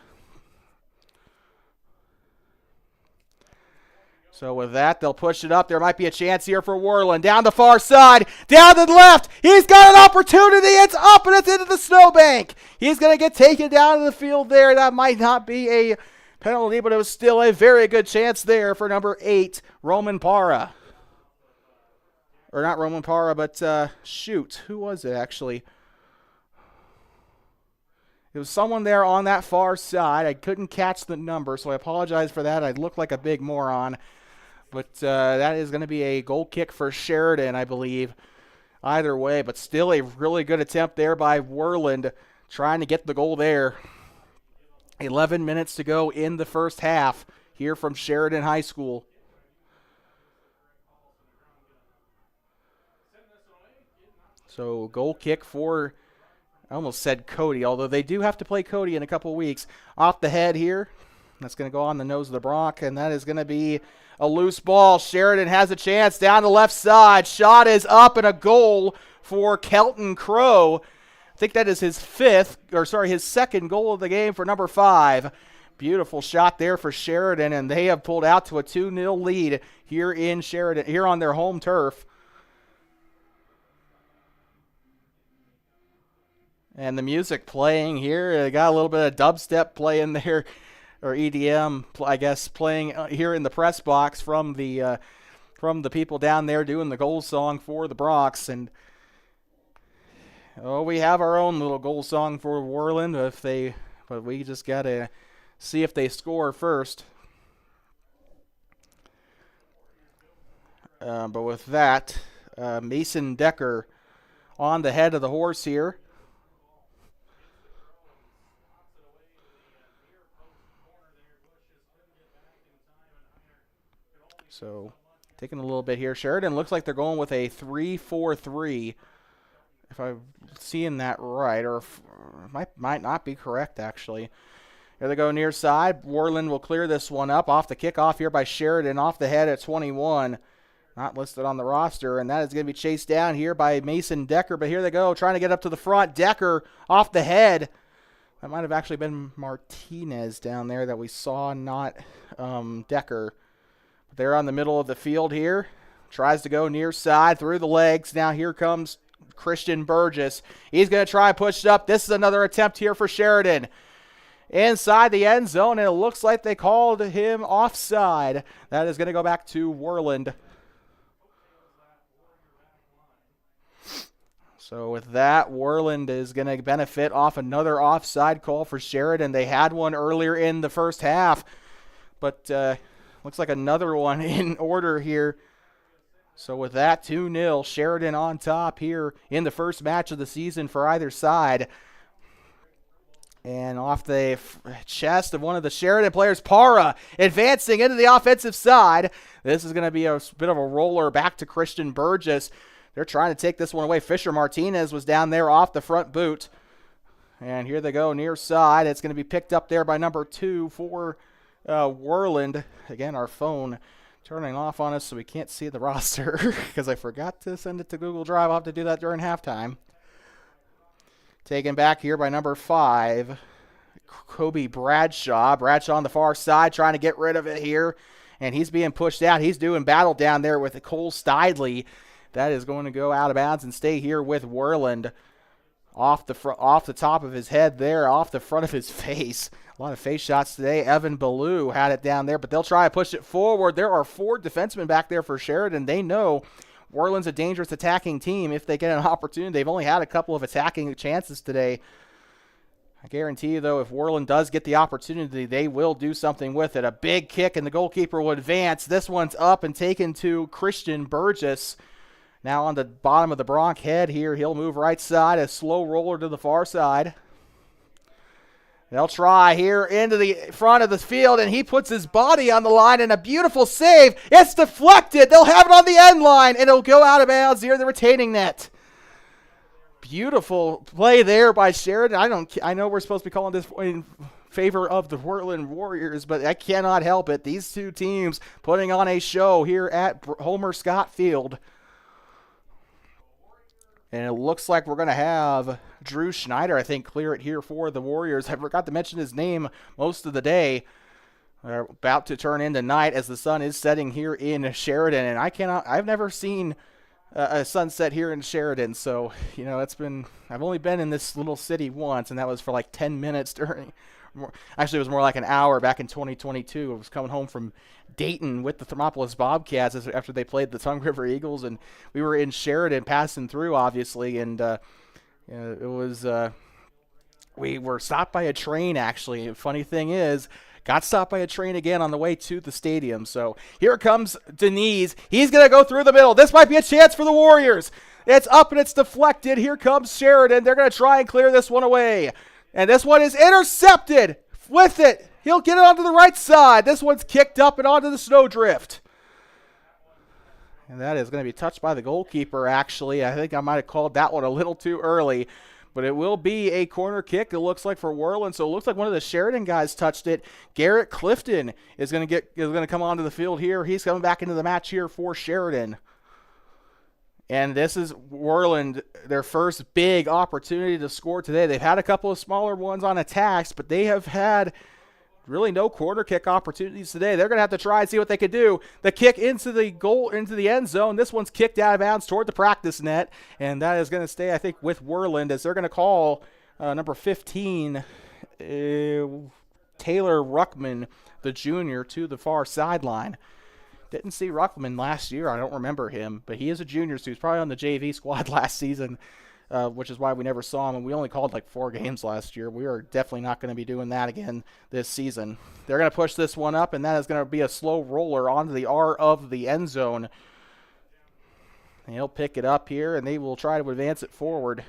So with that, they'll push it up. There might be a chance here for Worland. Down the far side, down to the left. He's got an opportunity. It's up and it's into the snowbank. He's going to get taken down to the field there. That might not be a penalty, but it was still a very good chance there for number 8, Roman Para. Or not Roman Para, but who was it actually? It was someone there on that far side. I couldn't catch the number, so I apologize for that. I look like a big moron. But that is going to be a goal kick for Sheridan, I believe. Either way, but still a really good attempt there by Worland, trying to get the goal there. 11 minutes to go in the first half here from Sheridan High School. So goal kick for, I almost said Cody, although they do have to play Cody in a couple weeks. Off the head here. That's going to go on the nose of the Bronc, and that is going to be a loose ball. Sheridan has a chance down the left side. Shot is up, and a goal for Kelton Crow. I think that is his second goal of the game for number 5. Beautiful shot there for Sheridan, and they have pulled out to a 2-0 lead here in Sheridan, here on their home turf. And the music playing here, they got a little bit of dubstep playing there, or EDM, I guess, playing here in the press box from the people down there doing the goal song for the Bronx. And we have our own little goal song for Worland, but we just gotta see if they score first. But with that, Mason Decker on the head of the horse here. So taking a little bit here. Sheridan looks like they're going with a 3-4-3. If I'm seeing that right, or might not be correct, actually. Here they go near side. Worland will clear this one up off the kickoff here by Sheridan, off the head at 21. Not listed on the roster, and that is going to be chased down here by Mason Decker. But here they go, trying to get up to the front. Decker off the head. That might have actually been Martinez down there that we saw, not Decker. But they're on the middle of the field here. Tries to go near side through the legs. Now here comes Christian Burgess. He's going to try and push it up. This is another attempt here for Sheridan. Inside the end zone, and it looks like they called him offside. That is going to go back to Worland. So with that, Worland is going to benefit off another offside call for Sheridan. They had one earlier in the first half, but looks like another one in order here. So with that, 2-0, Sheridan on top here in the first match of the season for either side. And off the chest of one of the Sheridan players, Para, advancing into the offensive side. This is going to be a bit of a roller back to Christian Burgess. They're trying to take this one away. Fisher Martinez was down there off the front boot. And here they go near side. It's going to be picked up there by number 2 for Worland. Again, our phone turning off on us so we can't see the roster because I forgot to send it to Google Drive. I'll have to do that during halftime. Taken back here by number 5, Kobe Bradshaw. Bradshaw on the far side trying to get rid of it here. And he's being pushed out. He's doing battle down there with Cole Stidley. That is going to go out of bounds and stay here with Worland. Off the top of his head there, off the front of his face. A lot of face shots today. Evan Ballou had it down there, but they'll try to push it forward. There are 4 defensemen back there for Sheridan. They know Worland's a dangerous attacking team if they get an opportunity. They've only had a couple of attacking chances today. I guarantee you, though, if Worland does get the opportunity, they will do something with it. A big kick, and the goalkeeper will advance. This one's up and taken to Christian Burgess. Now on the bottom of the Bronc head here, he'll move right side, a slow roller to the far side. They'll try here into the front of the field, and he puts his body on the line, and a beautiful save. It's deflected. They'll have it on the end line, and it'll go out of bounds near the retaining net. Beautiful play there by Sheridan. I know we're supposed to be calling this in favor of the Worland Warriors, but I cannot help it. These two teams putting on a show here at Homer Scott Field. And it looks like we're going to have Drew Schneider, I think, clear it here for the Warriors. I forgot to mention his name most of the day. They're about to turn into night as the sun is setting here in Sheridan. And I've never seen a sunset here in Sheridan. So, I've only been in this little city once, and that was for like 10 minutes actually, it was more like an hour back in 2022. I was coming home from Dayton with the Thermopolis Bobcats after they played the Tongue River Eagles, and we were in Sheridan passing through, obviously, and it was we were stopped by a train, actually. Funny thing is, got stopped by a train again on the way to the stadium. So here comes Denise. He's going to go through the middle. This might be a chance for the Warriors. It's up and it's deflected. Here comes Sheridan. They're going to try and clear this one away. And this one is intercepted with it. He'll get it onto the right side. This one's kicked up and onto the snowdrift. And that is going to be touched by the goalkeeper, actually. I think I might have called that one a little too early. But it will be a corner kick, it looks like, for Worland. So it looks like one of the Sheridan guys touched it. Garrett Clifton is going to come onto the field here. He's coming back into the match here for Sheridan. And this is Worland, their first big opportunity to score today. They've had a couple of smaller ones on attacks, but they have had really no corner kick opportunities today. They're going to have to try and see what they can do. The kick into the end zone. This one's kicked out of bounds toward the practice net, and that is going to stay, I think, with Worland, as they're going to call number 15, Taylor Ruckman, the junior, to the far sideline. Didn't see Ruckman last year. I don't remember him, but he is a junior, so he's probably on the JV squad last season, which is why we never saw him. And we only called like 4 games last year. We are definitely not going to be doing that again this season. They're going to push this one up, and that is going to be a slow roller onto the R of the end zone. And he'll pick it up here, and they will try to advance it forward.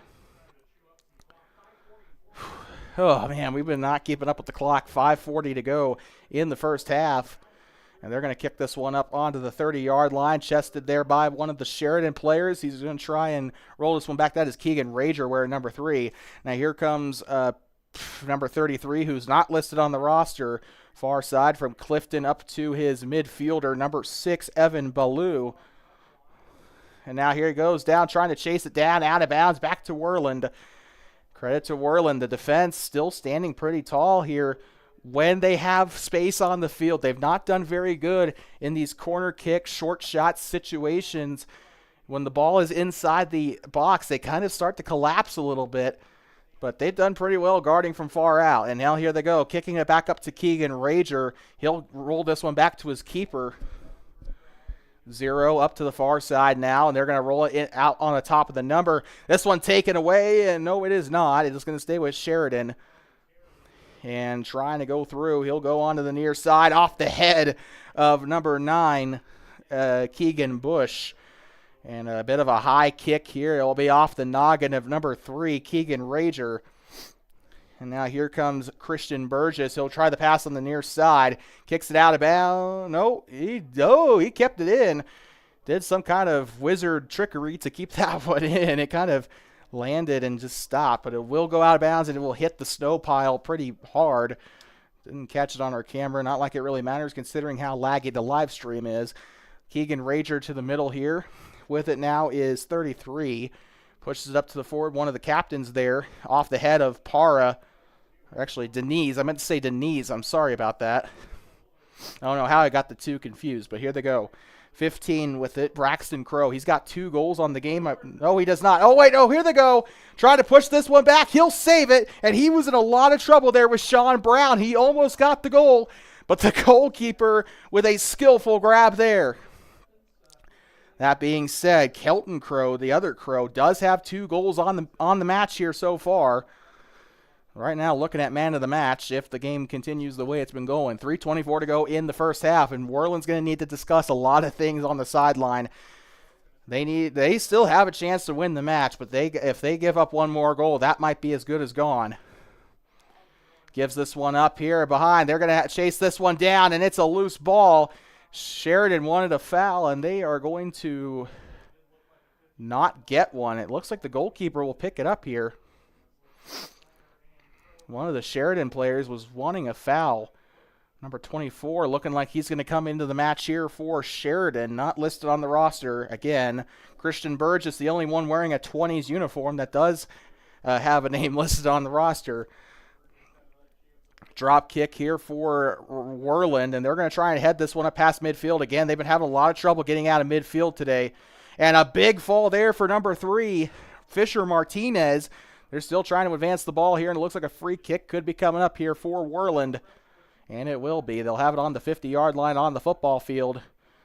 Oh, man, we've been not keeping up with the clock. 5:40 to go in the first half. And they're going to kick this one up onto the 30-yard line, chested there by one of the Sheridan players. He's going to try and roll this one back. That is Keegan Rager wearing number 3. Now here comes number 33, who's not listed on the roster. Far side from Clifton up to his midfielder, number 6, Evan Ballou. And now here he goes down, trying to chase it down, out of bounds, back to Worland. Credit to Worland. The defense still standing pretty tall here when they have space on the field. They've not done very good in these corner kick, short shot situations. When the ball is inside the box, they kind of start to collapse a little bit. But they've done pretty well guarding from far out. And now here they go, kicking it back up to Keegan Rager. He'll roll this one back to his keeper. 0 up to the far side now, and they're going to roll it out on the top of the number. This one taken away, and no, it is not. It's going to stay with Sheridan. And trying to go through, he'll go onto the near side off the head of number 9, Keegan Bush. And a bit of a high kick here. It will be off the noggin of number 3, Keegan Rager. And now here comes Christian Burgess. He'll try the pass on the near side. Kicks it out of bounds. No, he kept it in. Did some kind of wizard trickery to keep that one in. It kind of landed and just stopped. But it will go out of bounds, and it will hit the snow pile pretty hard. Didn't catch it on our camera. Not like it really matters considering how laggy the live stream is. Keegan Rager to the middle here. With it now is 33. Pushes it up to the forward. One of the captains there off the head of Para. Actually, Denise. I meant to say Denise. I'm sorry about that. I don't know how I got the two confused, but here they go. 15 with it. Braxton Crow. He's got 2 goals on the game. No, he does not. Oh, wait. Oh, here they go. Trying to push this one back. He'll save it, and he was in a lot of trouble there with Sean Brown. He almost got the goal, but the goalkeeper with a skillful grab there. That being said, Kelton Crow, the other Crow, does have 2 goals on the match here so far. Right now, looking at man of the match, if the game continues the way it's been going. 3:24 to go in the first half, and Worland's going to need to discuss a lot of things on the sideline. They still have a chance to win the match, but if they give up one more goal, that might be as good as gone. Gives this one up here behind. They're going to chase this one down, and it's a loose ball. Sheridan wanted a foul, and they are going to not get one. It looks like the goalkeeper will pick it up here. One of the Sheridan players was wanting a foul. Number 24 looking like he's going to come into the match here for Sheridan. Not listed on the roster. Again, Christian Burgess, the only one wearing a 20s uniform that does have a name listed on the roster. Drop kick here for Worland, and they're going to try and head this one up past midfield again. They've been having a lot of trouble getting out of midfield today. And a big fall there for number 3, Fisher Martinez. They're still trying to advance the ball here, and it looks like a free kick could be coming up here for Worland. And it will be. They'll have it on the 50-yard line on the football field.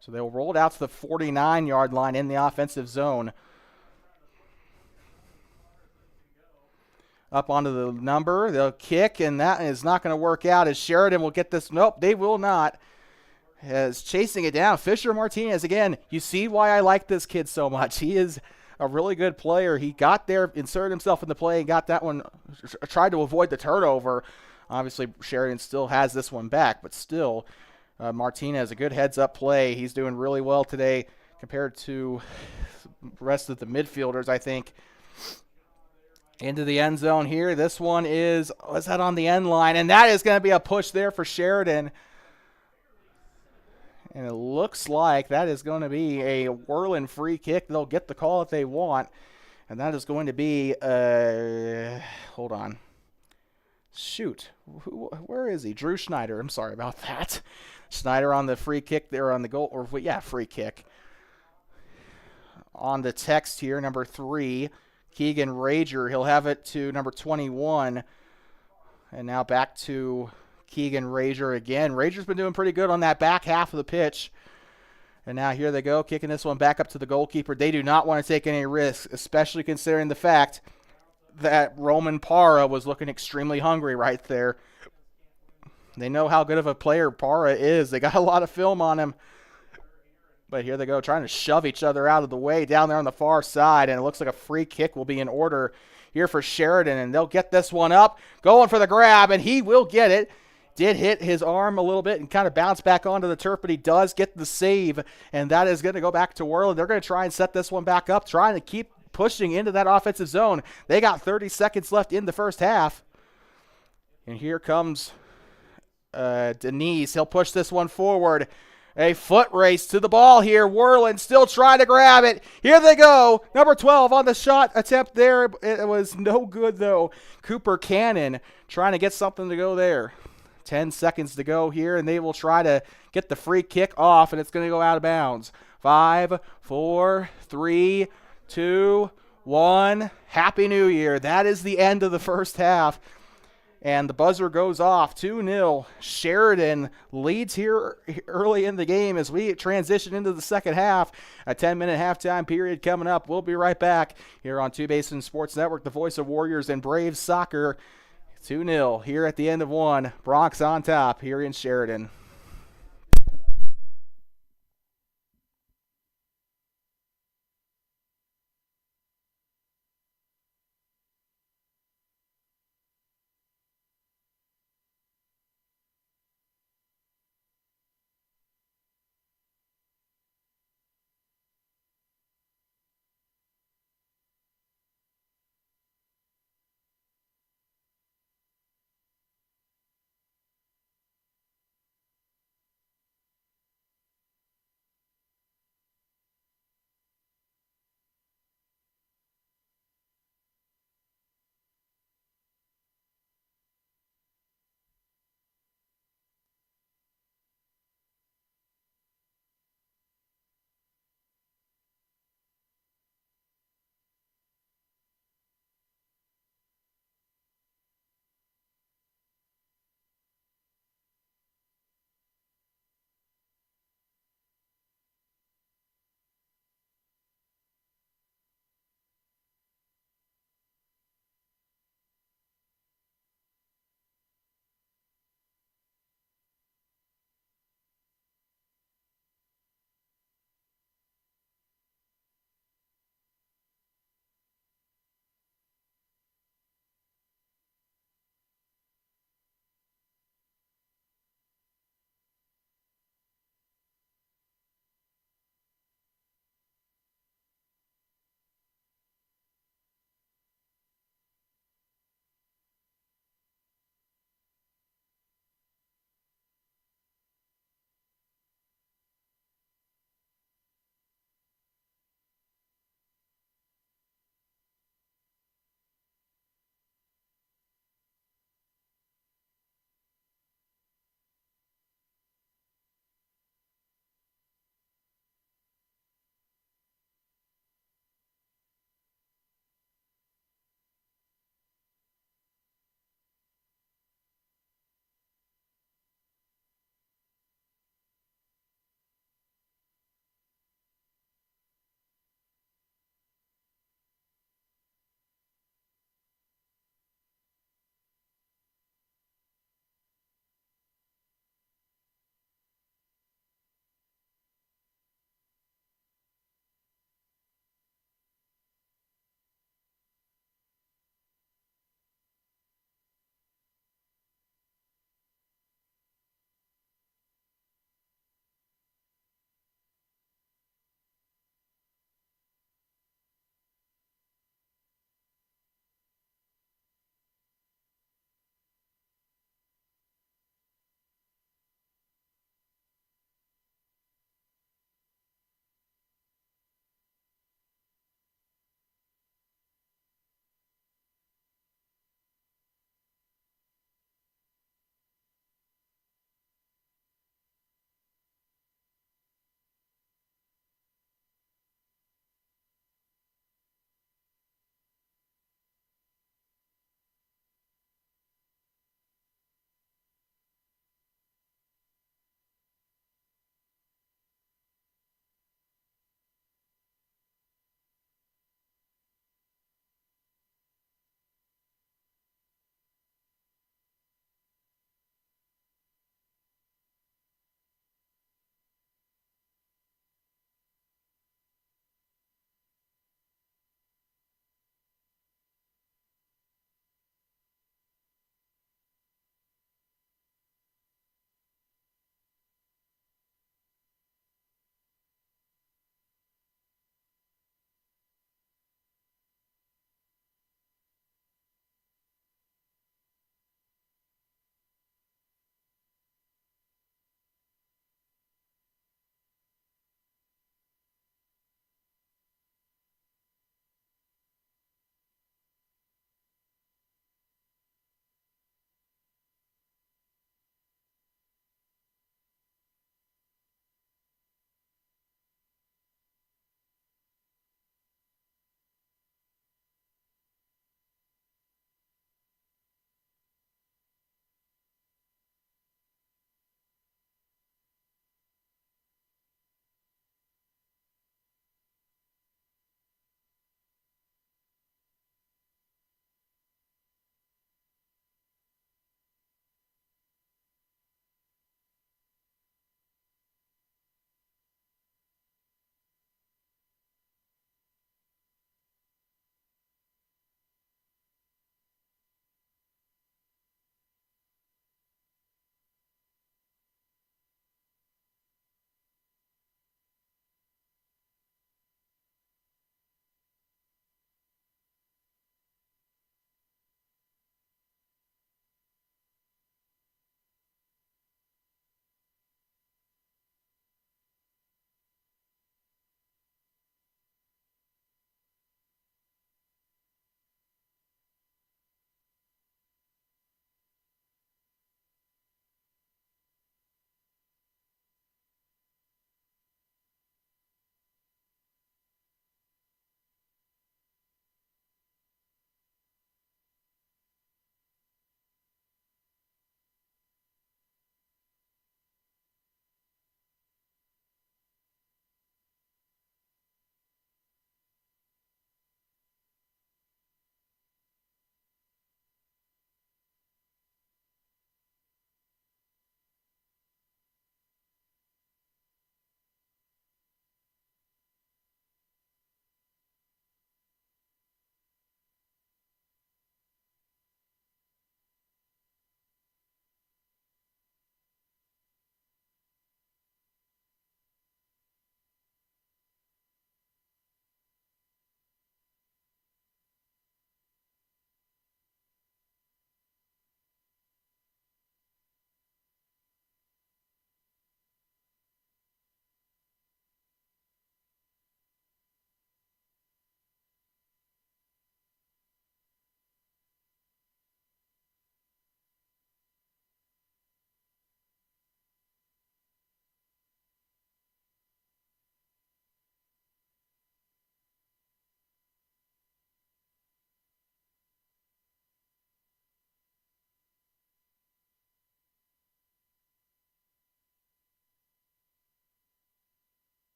So they'll roll it out to the 49-yard line in the offensive zone. Up onto the number. They'll kick, and that is not going to work out as Sheridan will get this. Nope, they will not. As chasing it down. Fisher Martinez, again, you see why I like this kid so much. He is a really good player. He got there, inserted himself in the play, and got that one, tried to avoid the turnover. Obviously, Sheridan still has this one back, but still, Martinez, a good heads-up play. He's doing really well today compared to the rest of the midfielders, I think. Into the end zone here. This one is that on the end line? And that is going to be a push there for Sheridan. And it looks like that is going to be a Worland free kick. They'll get the call if they want. And that is going to be, hold on. Shoot. Where is he? Drew Schneider. I'm sorry about that. Schneider on the free kick there on the goal. Or yeah, free kick. On the text here, number 3, Keegan Rager. He'll have it to number 21. And now back to Keegan Rager again. Rager's been doing pretty good on that back half of the pitch. And now here they go, kicking this one back up to the goalkeeper. They do not want to take any risks, especially considering the fact that Roman Para was looking extremely hungry right there. They know how good of a player Para is. They got a lot of film on him. But here they go, trying to shove each other out of the way down there on the far side. And it looks like a free kick will be in order here for Sheridan. And they'll get this one up, going for the grab, and he will get it. Did hit his arm a little bit and kind of bounce back onto the turf, but he does get the save, and that is going to go back to Worland. They're going to try and set this one back up, trying to keep pushing into that offensive zone. They got 30 seconds left in the first half. And here comes Denise. He'll push this one forward. A foot race to the ball here. Worland still trying to grab it. Here they go. Number 12 on the shot attempt there. It was no good, though. Cooper Cannon trying to get something to go there. 10 seconds to go here, and they will try to get the free kick off, and it's going to go out of bounds. 5, 4, 3, 2, 1. Happy New Year. That is the end of the first half. And the buzzer goes off. 2-0. Sheridan leads here early in the game as we transition into the second half. A 10-minute halftime period coming up. We'll be right back here on Two Basin Sports Network, the voice of Warriors and Braves soccer. 2-0 here at the end of one. Bronx on top here in Sheridan.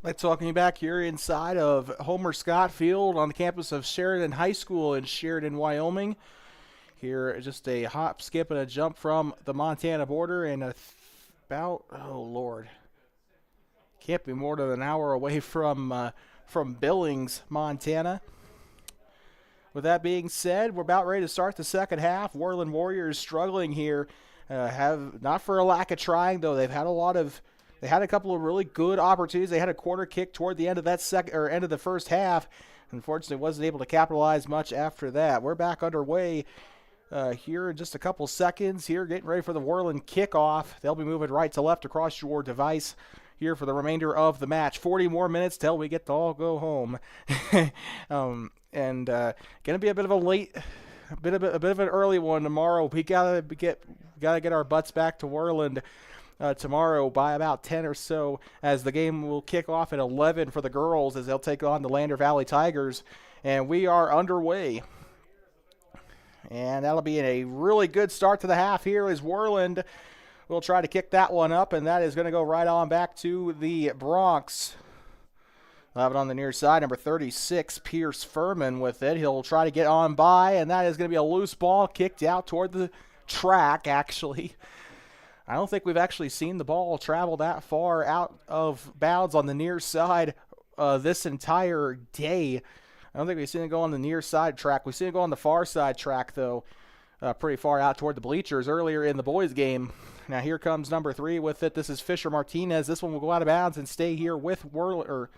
Let's welcome you back here inside of Homer Scott Field on the campus of Sheridan High School in Sheridan, Wyoming. Here, just a hop, skip, and a jump from the Montana border, and about, oh Lord, can't be more than an hour away from Billings, Montana. With that being said, we're about ready to start the second half. Worland Warriors struggling here, have not for a lack of trying though. They had a couple of really good opportunities. They had a corner kick toward the end of that end of the first half. Unfortunately, wasn't able to capitalize much after that. We're back underway here in just a couple seconds. Here, getting ready for the Worland kickoff. They'll be moving right to left across your device here for the remainder of the match. 40 more minutes till we get to all go home. Gonna be a bit of an early one tomorrow. We gotta get our butts back to Worland tomorrow by about 10 or so, as the game will kick off at 11 for the girls as they'll take on the Lander Valley Tigers, and we are underway. And that'll be a really good start to the half here as Worland will try to kick that one up, and that is going to go right on back to the Bronx. We'll have it on the near side, number 36, Pierce Furman with it. He'll try to get on by, and that is going to be a loose ball kicked out toward the track, actually. I don't think we've actually seen the ball travel that far out of bounds on the near side this entire day. I don't think we've seen it go on the near side track. We've seen it go on the far side track, though, pretty far out toward the bleachers earlier in the boys' game. Now here comes number 3 with it. This is Fisher Martinez. This one will go out of bounds and stay here with or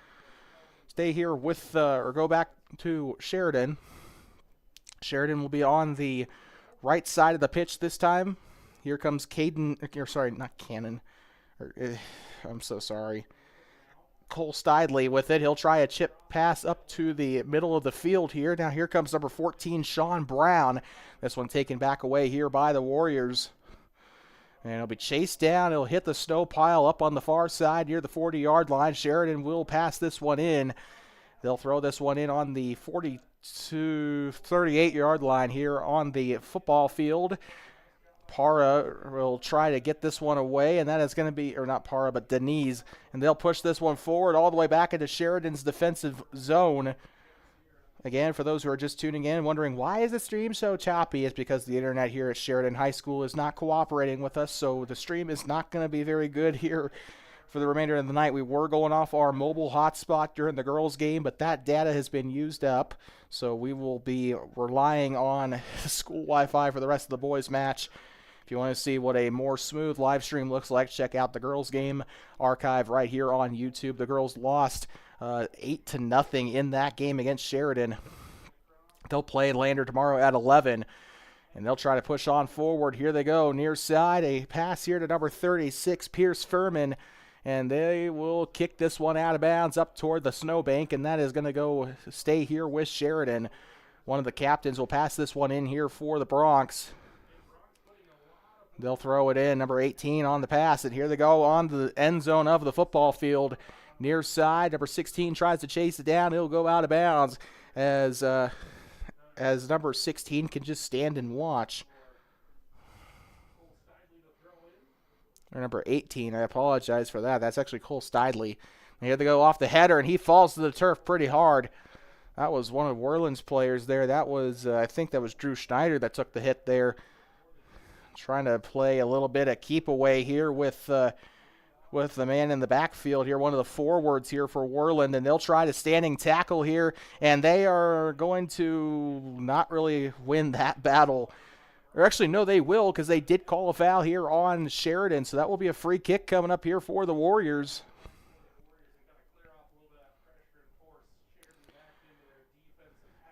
go back to Sheridan. Sheridan will be on the right side of the pitch this time. Here comes I'm so sorry. Cole Stidley with it. He'll try a chip pass up to the middle of the field here. Now here comes number 14, Sean Brown. This one taken back away here by the Warriors. And it'll be chased down. It'll hit the snow pile up on the far side near the 40-yard line. Sheridan will pass this one in. They'll throw this one in on the 38-yard line here on the football field. Para will try to get this one away, and that is going to be, or not Para, but Denise. And they'll push this one forward all the way back into Sheridan's defensive zone. Again, for those who are just tuning in, wondering why is the stream so choppy, it's because the internet here at Sheridan High School is not cooperating with us, so the stream is not going to be very good here for the remainder of the night. We were going off our mobile hotspot during the girls' game, but that data has been used up, so we will be relying on school Wi-Fi for the rest of the boys' match. If you want to see what a more smooth live stream looks like, check out the girls' game archive right here on YouTube. The girls lost 8-0 in that game against Sheridan. They'll play Lander tomorrow at 11, and they'll try to push on forward. Here they go, near side, a pass here to number 36, Pierce Furman, and they will kick this one out of bounds up toward the snowbank, and that is going to go stay here with Sheridan. One of the captains will pass this one in here for the Bronx. They'll throw it in, number 18 on the pass, and here they go on the end zone of the football field. Near side, number 16 tries to chase it down. It'll go out of bounds as number 16 can just stand and watch. Or number 18, I apologize for that. That's actually Cole Stidley. And here they go off the header, and he falls to the turf pretty hard. That was one of Worland's players there. That was, I think that was Drew Schneider that took the hit there. Trying to play a little bit of keep away here with the man in the backfield here, one of the forwards here for Worland, and they'll try to standing tackle here, and they are going to not really win that battle. Or actually, no, they will, because they did call a foul here on Sheridan, so that will be a free kick coming up here for the Warriors.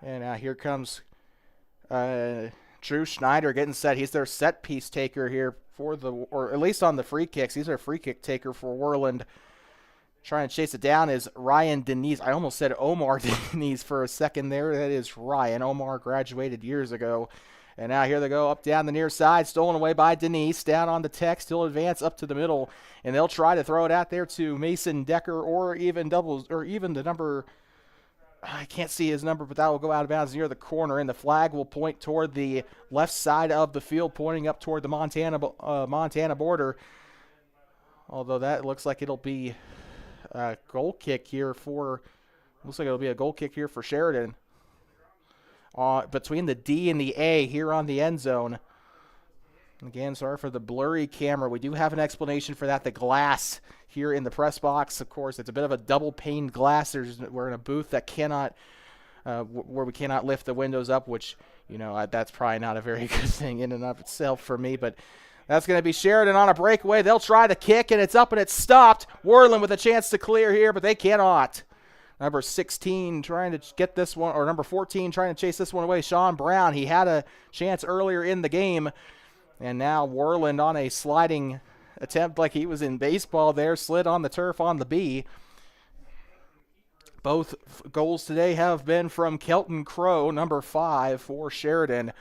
And now here comes Drew Schneider getting set. He's their set piece taker here or at least on the free kicks. He's their free kick taker for Worland. Trying to chase it down is Ryan Denise. I almost said Omar Denise for a second there. That is Ryan. Omar graduated years ago. And now here they go up down the near side, stolen away by Denise. Down on the text, he'll advance up to the middle, and they'll try to throw it out there to Mason Decker or even the number. I can't see his number, but that will go out of bounds near the corner, and the flag will point toward the left side of the field, pointing up toward the Montana border. Although that looks like it'll be goal kick here for, looks like it'll be a goal kick here for Sheridan. Between the D and the A here on the end zone. Again, sorry for the blurry camera. We do have an explanation for that. The glass here in the press box, of course, it's a bit of a double-paned glass. We're in a booth that cannot, where we cannot lift the windows up, which, you know, that's probably not a very good thing in and of itself for me. But that's going to be Sheridan on a breakaway. They'll try the kick, and it's up and it's stopped. Worland with a chance to clear here, but they cannot. Number 16 trying to get this one, or number 14 trying to chase this one away. Sean Brown, he had a chance earlier in the game. And now Worland on a sliding attempt like he was in baseball there, slid on the turf on the B. Both goals today have been from Kelton Crow, number 5 for Sheridan.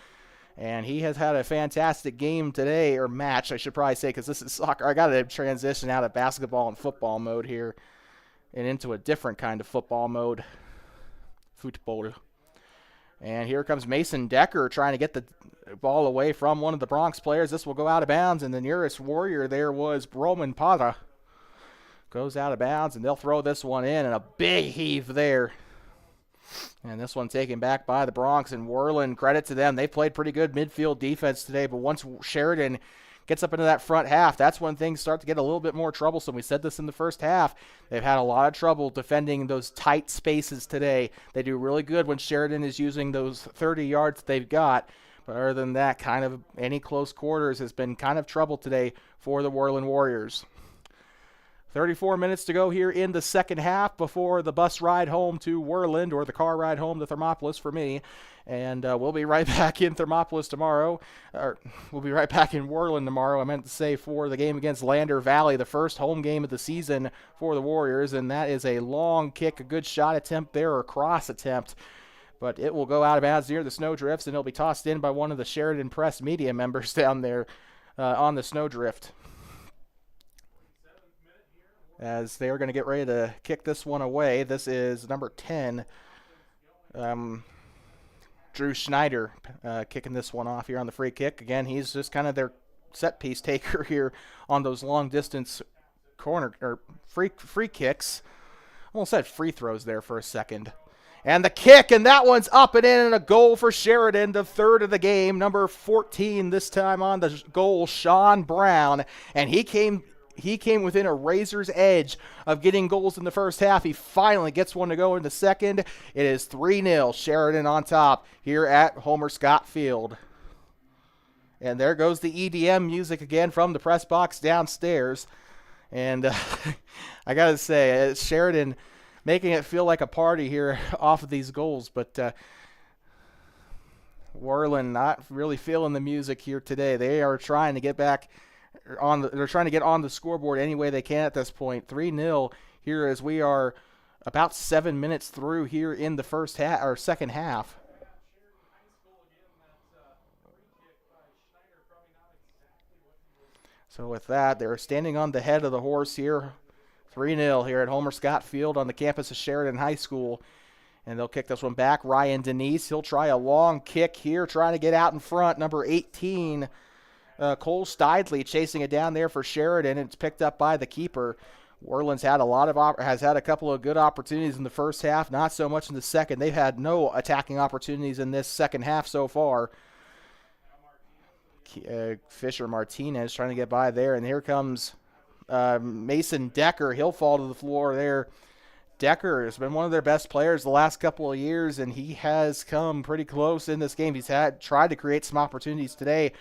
And he has had a fantastic game today, or match, I should probably say, because this is soccer. I got to transition out of basketball and football mode here and into a different kind of football mode. Football. And here comes Mason Decker trying to get the ball away from one of the Bronx players. This will go out of bounds, and the nearest Warrior there was Roman Pata. Goes out of bounds, and they'll throw this one in, and a big heave there. And this one taken back by the Bronx, and Worland, credit to them. They played pretty good midfield defense today, but once Sheridan gets up into that front half, that's when things start to get a little bit more troublesome. We said this in the first half. They've had a lot of trouble defending those tight spaces today. They do really good when Sheridan is using those 30 yards they've got. But other than that, kind of any close quarters has been kind of trouble today for the Worland Warriors. 34 minutes to go here in the second half before the bus ride home to Worland, or the car ride home to Thermopolis for me. And we'll be right back in Thermopolis tomorrow. Or we'll be right back in Worland tomorrow, I meant to say, for the game against Lander Valley, the first home game of the season for the Warriors. And that is a long kick, a good shot attempt there, or cross attempt. But it will go out of bounds near the snowdrifts, and it'll be tossed in by one of the Sheridan Press media members down there on the snowdrift. As they are going to get ready to kick this one away. This is number 10, Drew Schneider, kicking this one off here on the free kick. Again, he's just kind of their set piece taker here on those long distance corner or free kicks. Almost said free throws there for a second. And the kick, and that one's up and in, and a goal for Sheridan, the third of the game. Number 14 this time on the goal, Sean Brown, and he came within a razor's edge of getting goals in the first half. He finally gets one to go in the second. It is 3-0, Sheridan on top here at Homer Scott Field. And there goes the EDM music again from the press box downstairs. And I got to say, Sheridan making it feel like a party here off of these goals. But Worland not really feeling the music here today. They are trying to get back they're trying to get on the scoreboard any way they can at this point. 3-0 here as we are about 7 minutes through here in the first half or second half. So with that, they're standing on the head of the horse here. 3-0 here at Homer Scott Field on the campus of Sheridan High School. And they'll kick this one back. Ryan Denise, he'll try a long kick here, trying to get out in front. Number 18, Cole Steidley chasing it down there for Sheridan, and it's picked up by the keeper. Worland's had has had a couple of good opportunities in the first half, not so much in the second. They've had no attacking opportunities in this second half so far. Fisher Martinez trying to get by there, and here comes Mason Decker. He'll fall to the floor there. Decker has been one of their best players the last couple of years, and he has come pretty close in this game. He's tried to create some opportunities today.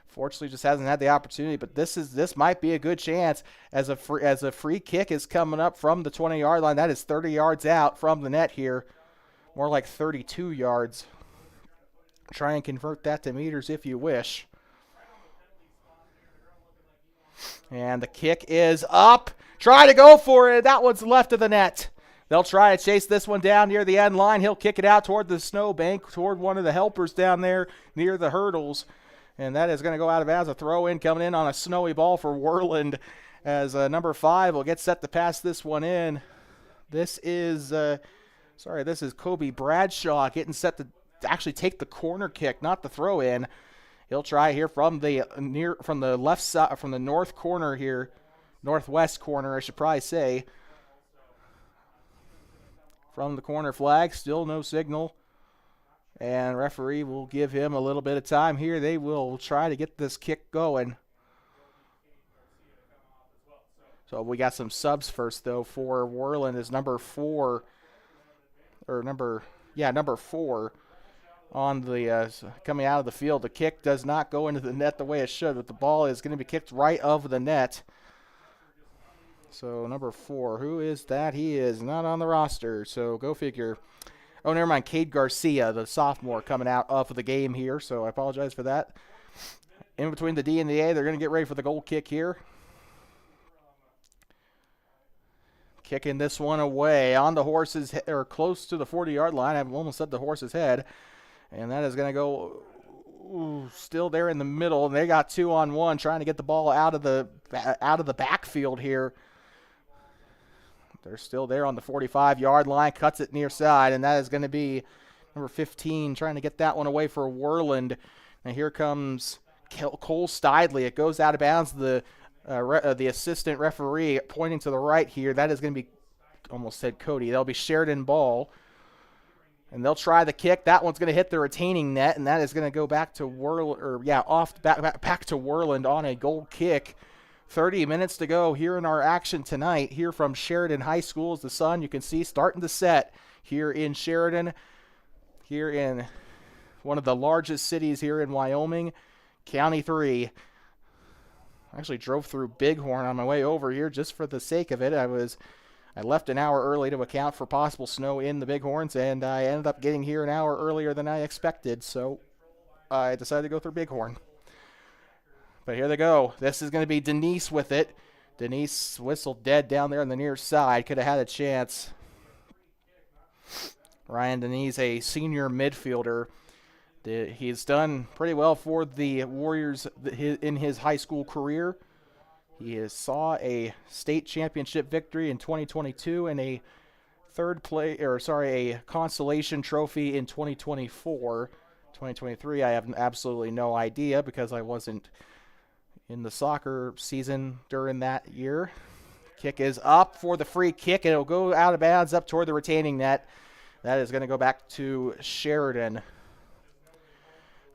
Fortunately, just hasn't had the opportunity, but this might be a good chance as a free kick is coming up from the 20-yard line. That is 30 yards out from the net here, more like 32 yards. Try and convert that to meters if you wish. And the kick is up. Try to go for it. That one's left of the net. They'll try to chase this one down near the end line. He'll kick it out toward the snowbank, toward one of the helpers down there near the hurdles. And that is going to go out of bounds. A throw in coming in on a snowy ball for Worland as number 5 will get set to pass this one in. This is Kobe Bradshaw getting set to actually take the corner kick, not the throw in. He'll try here from the left side, from the northwest corner, I should probably say. from the corner flag. Still no signal. And referee will give him a little bit of time here. They will try to get this kick going. So we got some subs first, though, for Worland is number 4 on the coming out of the field. The kick does not go into the net the way it should, but the ball is going to be kicked right of the net. So number 4, who is that? He is not on the roster, so go figure. Oh, never mind. Cade Garcia, the sophomore, coming out of the game here, so I apologize for that. In between the D and the A, they're going to get ready for the goal kick here. Kicking this one away on the horse's head, or close to the 40-yard line. I've almost said the horse's head. And that is going to go still there in the middle. And they got 2-on-1 trying to get the ball out of the backfield here. They're still there on the 45-yard line, cuts it near side, and that is going to be number 15 trying to get that one away for Worland. And here comes Cole Stidley. It goes out of bounds. The assistant referee pointing to the right here. That is going to be, almost said Cody. That'll be Sheridan ball. And they'll try the kick. That one's going to hit the retaining net, and that is going to go back to back to Worland on a goal kick. 30 minutes to go here in our action tonight here from Sheridan High School. As the sun, you can see, starting to set here in Sheridan, here in one of the largest cities here in Wyoming, County 3. I actually drove through Bighorn on my way over here just for the sake of it. I left an hour early to account for possible snow in the Bighorns, and I ended up getting here an hour earlier than I expected, so I decided to go through Bighorn. But here they go. This is going to be Denise with it. Denise whistled dead down there on the near side. Could have had a chance. Ryan Denise, a senior midfielder. He's done pretty well for the Warriors in his high school career. He saw a state championship victory in 2022 and a a consolation trophy in 2024. 2023, I have absolutely no idea because I wasn't in the soccer season during that year. Kick is up for the free kick, and it'll go out of bounds up toward the retaining net. That is going to go back to Sheridan.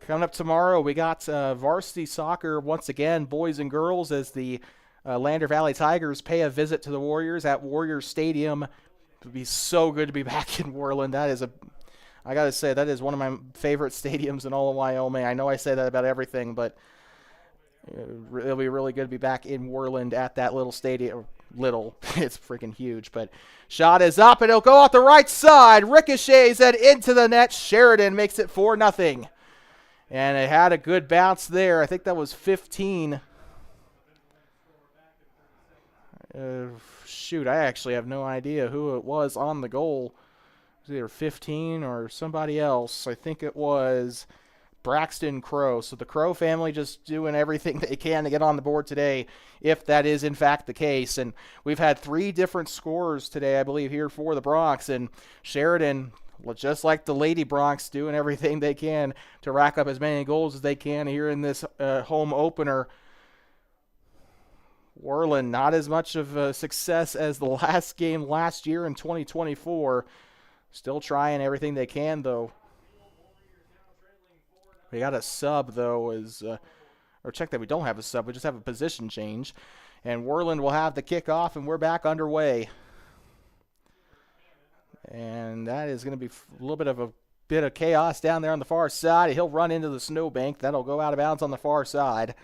Coming up tomorrow, we got varsity soccer once again, boys and girls, as the Lander Valley Tigers pay a visit to the Warriors at Warriors Stadium. It would be so good to be back in Worland. I got to say, that is one of my favorite stadiums in all of Wyoming. I know I say that about everything, but it'll be really good to be back in Worland at that little stadium. Little, it's freaking huge, but shot is up, and it'll go out the right side. Ricochets it into the net. Sheridan makes it 4-0. And it had a good bounce there. I think that was 15. Shoot, I actually have no idea who it was on the goal. It was either 15 or somebody else. I think it was Braxton Crow. So the Crow family just doing everything they can to get on the board today, if that is in fact the case. And we've had 3 different scorers today, I believe, here for the Bronx. And Sheridan, just like the Lady Bronx, doing everything they can to rack up as many goals as they can here in this home opener. Worland, not as much of a success as the last game last year in 2024. Still trying everything they can, though. We got a sub, though, or check that we don't have a sub. We just have a position change. And Worland will have the kickoff, and we're back underway. And that is going to be a little bit of chaos down there on the far side. He'll run into the snowbank. That'll go out of bounds on the far side.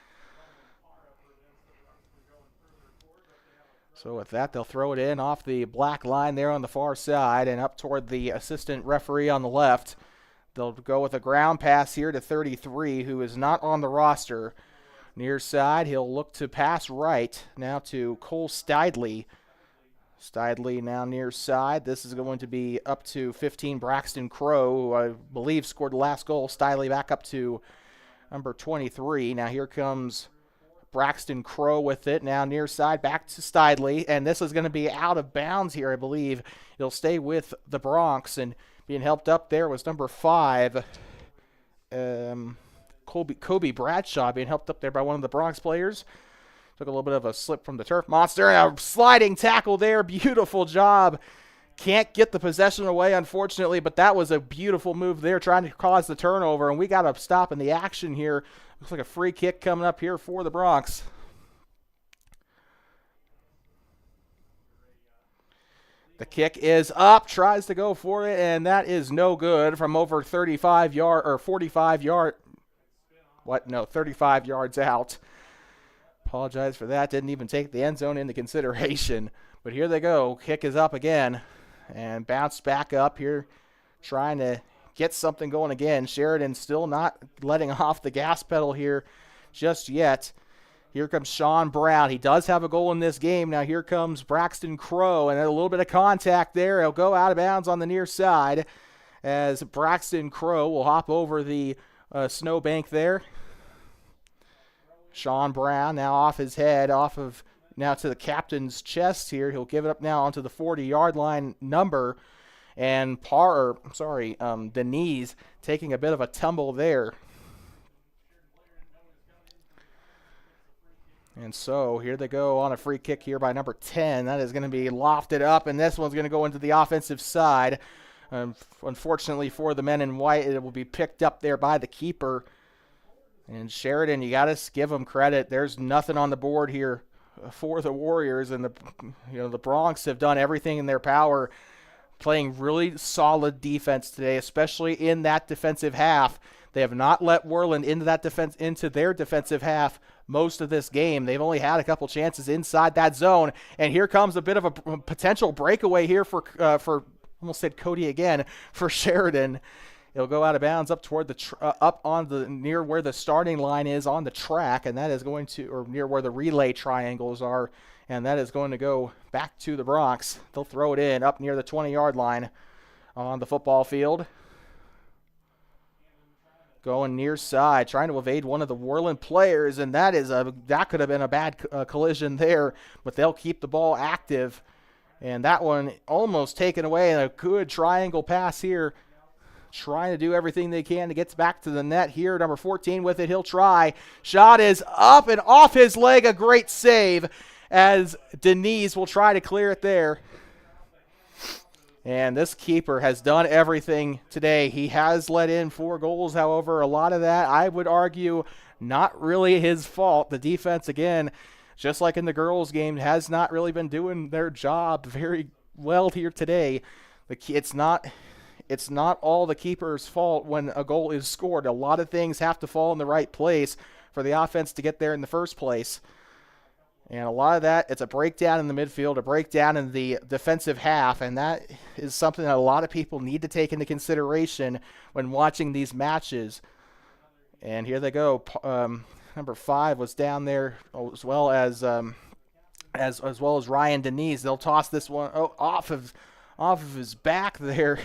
So with that, they'll throw it in off the black line there on the far side and up toward the assistant referee on the left. They'll go with a ground pass here to 33, who is not on the roster. Near side, he'll look to pass right now to Cole Stidley. Stidley now near side. This is going to be up to 15, Braxton Crow, who I believe scored the last goal. Stidley back up to number 23. Now here comes Braxton Crow with it. Now near side, back to Stidley. And this is going to be out of bounds here, I believe. It'll stay with the Bronx. And being helped up there was number 5, Kobe Bradshaw, being helped up there by one of the Bronx players. Took a little bit of a slip from the turf monster. And a sliding tackle there. Beautiful job Can't get the possession away, unfortunately, but that was a beautiful move there, trying to cause the turnover, and we got to stop in the action here. Looks like a free kick coming up here for the Bronx. The kick is up, tries to go for it, and that is no good from over 35 yard or 45 yard. What? No, 35 yards out. Apologize for that. Didn't even take the end zone into consideration. But here they go. Kick is up again and bounce back up here, trying to get something going again. Sheridan still not letting off the gas pedal here just yet. Here comes Sean Brown. He does have a goal in this game. Now here comes Braxton Crow, and a little bit of contact there. He'll go out of bounds on the near side as Braxton Crow will hop over the snowbank there. Sean Brown now off his head, now to the captain's chest here. He'll give it up now onto the 40-yard line number, and Denise taking a bit of a tumble there. And so here they go on a free kick here by number 10. That is going to be lofted up, and this one's going to go into the offensive side. Unfortunately for the men in white, it will be picked up there by the keeper. And Sheridan, you got to give them credit. There's nothing on the board here for the Warriors, and the Bronx have done everything in their power, playing really solid defense today, especially in that defensive half. They have not let Worland into their defensive half most of this game. They've only had a couple chances inside that zone, and here comes a bit of a potential breakaway here for almost said Cody again, for Sheridan. It'll go out of bounds up toward up on the near where the starting line is on the track, and that is going to, or near where the relay triangles are, and that is going to go back to the Bronx. They'll throw it in up near the 20-yard line on the football field. Going near side, trying to evade one of the Worland players, and that could have been a bad collision there, but they'll keep the ball active. And that one almost taken away, and a good triangle pass here. Trying to do everything they can to get back to the net here. Number 14 with it, he'll try. Shot is up and off his leg, a great save as Denise will try to clear it there. And this keeper has done everything today. He has let in 4 goals. However, a lot of that, I would argue, not really his fault. The defense, again, just like in the girls' game, has not really been doing their job very well here today. It's not all the keeper's fault when a goal is scored. A lot of things have to fall in the right place for the offense to get there in the first place. And a lot of that, it's a breakdown in the midfield, a breakdown in the defensive half, and that is something that a lot of people need to take into consideration when watching these matches. And here they go. Number 5 was down there, as well as Ryan Denise. They'll toss this one off of his back there,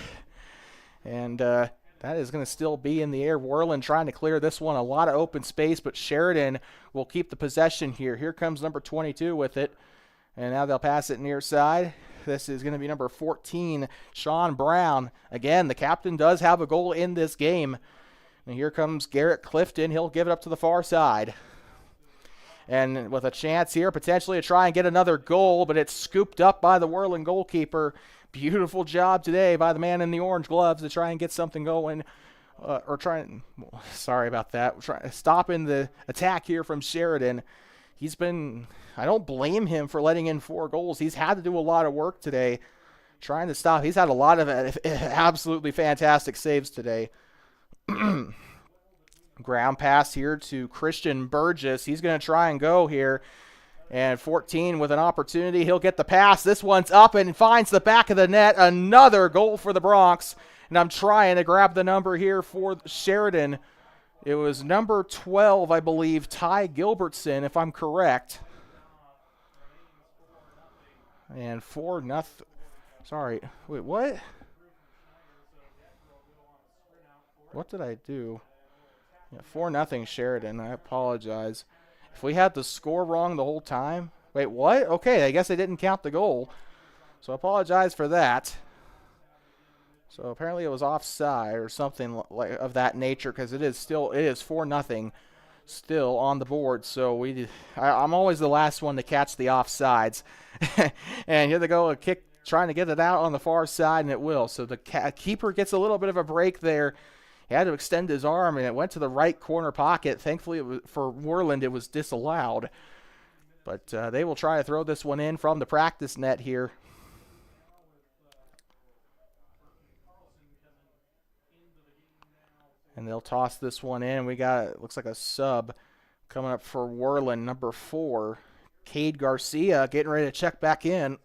and that is going to still be in the air. Worland trying to clear this one. A lot of open space, but Sheridan will keep the possession here. Here comes number 22 with it, and now they'll pass it near side. This is going to be number 14, Sean Brown. Again, the captain does have a goal in this game. And here comes Garrett Clifton. He'll give it up to the far side. And with a chance here potentially to try and get another goal, but it's scooped up by the Worland goalkeeper. Beautiful job today by the man in the orange gloves to try and get something going. Sorry about that. Stopping the attack here from Sheridan. I don't blame him for letting in 4 goals. He's had to do a lot of work today trying to stop. He's had a lot of absolutely fantastic saves today. Ground pass here to Christian Burgess. He's going to try and go here. And 14 with an opportunity. He'll get the pass. This one's up and finds the back of the net. Another goal for the Bronx. And I'm trying to grab the number here for Sheridan. It was number 12, I believe, Ty Gilbertson, if I'm correct. And 4-0. Sorry. Wait, what? What did I do? Yeah, 4-0 Sheridan. I apologize. If we had the score wrong the whole time. Wait, what? Okay, I guess I didn't count the goal. So I apologize for that. So apparently it was offside or something like of that nature, because it is 4-0 still on the board. So I'm always the last one to catch the offsides. And here they go, a kick trying to get it out on the far side, and it will. So the keeper gets a little bit of a break there. He had to extend his arm, and it went to the right corner pocket. Thankfully, for Worland, it was disallowed. But they will try to throw this one in from the practice net here. And they'll toss this one in. We got, it looks like a sub coming up for Worland, number 4. Cade Garcia getting ready to check back in.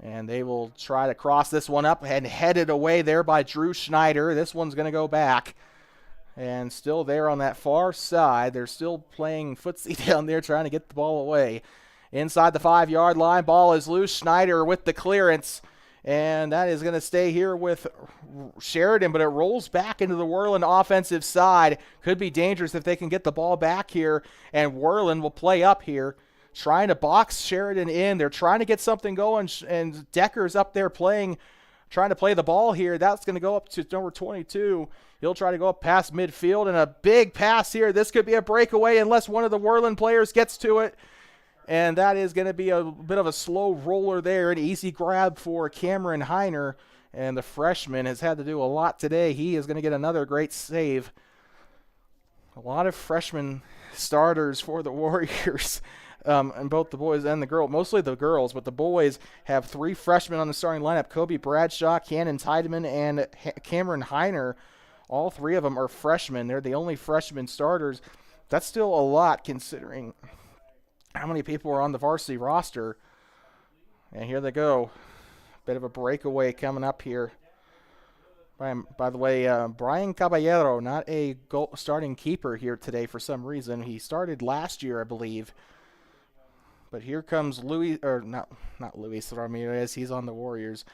And they will try to cross this one up and headed away there by Drew Schneider. This one's going to go back. And still there on that far side. They're still playing footsie down there trying to get the ball away. Inside the 5-yard line, ball is loose. Schneider with the clearance. And that is going to stay here with Sheridan, but it rolls back into the Worland offensive side. Could be dangerous if they can get the ball back here. And Worland will play up here, trying to box Sheridan in. They're trying to get something going, and Decker's up there trying to play the ball here. That's going to go up to number 22. He'll try to go up past midfield, and a big pass here. This could be a breakaway unless one of the Worland players gets to it. And that is going to be a bit of a slow roller there. An easy grab for Cameron Heiner. And the freshman has had to do a lot today. He is going to get another great save. A lot of freshman starters for the Warriors. And both the boys and the girls. Mostly the girls, but the boys have 3 freshmen on the starting lineup. Kobe Bradshaw, Cannon Tiedemann, and Cameron Heiner. All 3 of them are freshmen. They're the only freshman starters. That's still a lot considering how many people are on the varsity roster. And here they go. Bit of a breakaway coming up here. By the way, Brian Caballero, not a starting keeper here today for some reason. He started last year, I believe. But here comes Luis, or not Luis Ramirez. He's on the Warriors.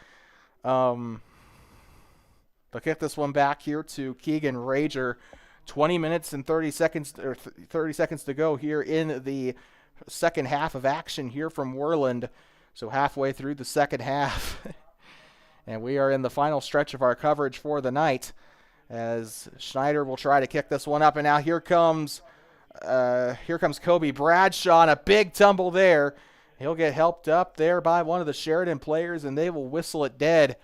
They'll kick this one back here to Keegan Rager. 20 minutes and 30 seconds, or 30 seconds to go here in the second half of action here from Worland. So halfway through the second half. And we are in the final stretch of our coverage for the night, as Schneider will try to kick this one up. And now here comes Kobe Bradshaw, and a big tumble there. He'll get helped up there by one of the Sheridan players, and they will whistle it dead.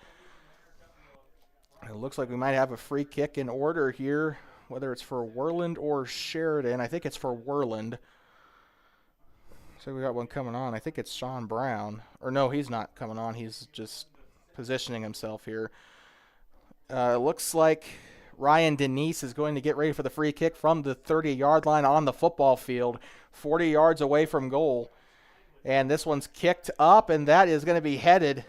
It looks like we might have a free kick in order here, whether it's for Worland or Sheridan. I think it's for Worland. So we got one coming on. I think it's Sean Brown. Or no, he's not coming on. He's just positioning himself here. Looks like Ryan Denise is going to get ready for the free kick from the 30-yard line on the football field, 40 yards away from goal. And this one's kicked up, and that is going to be headed.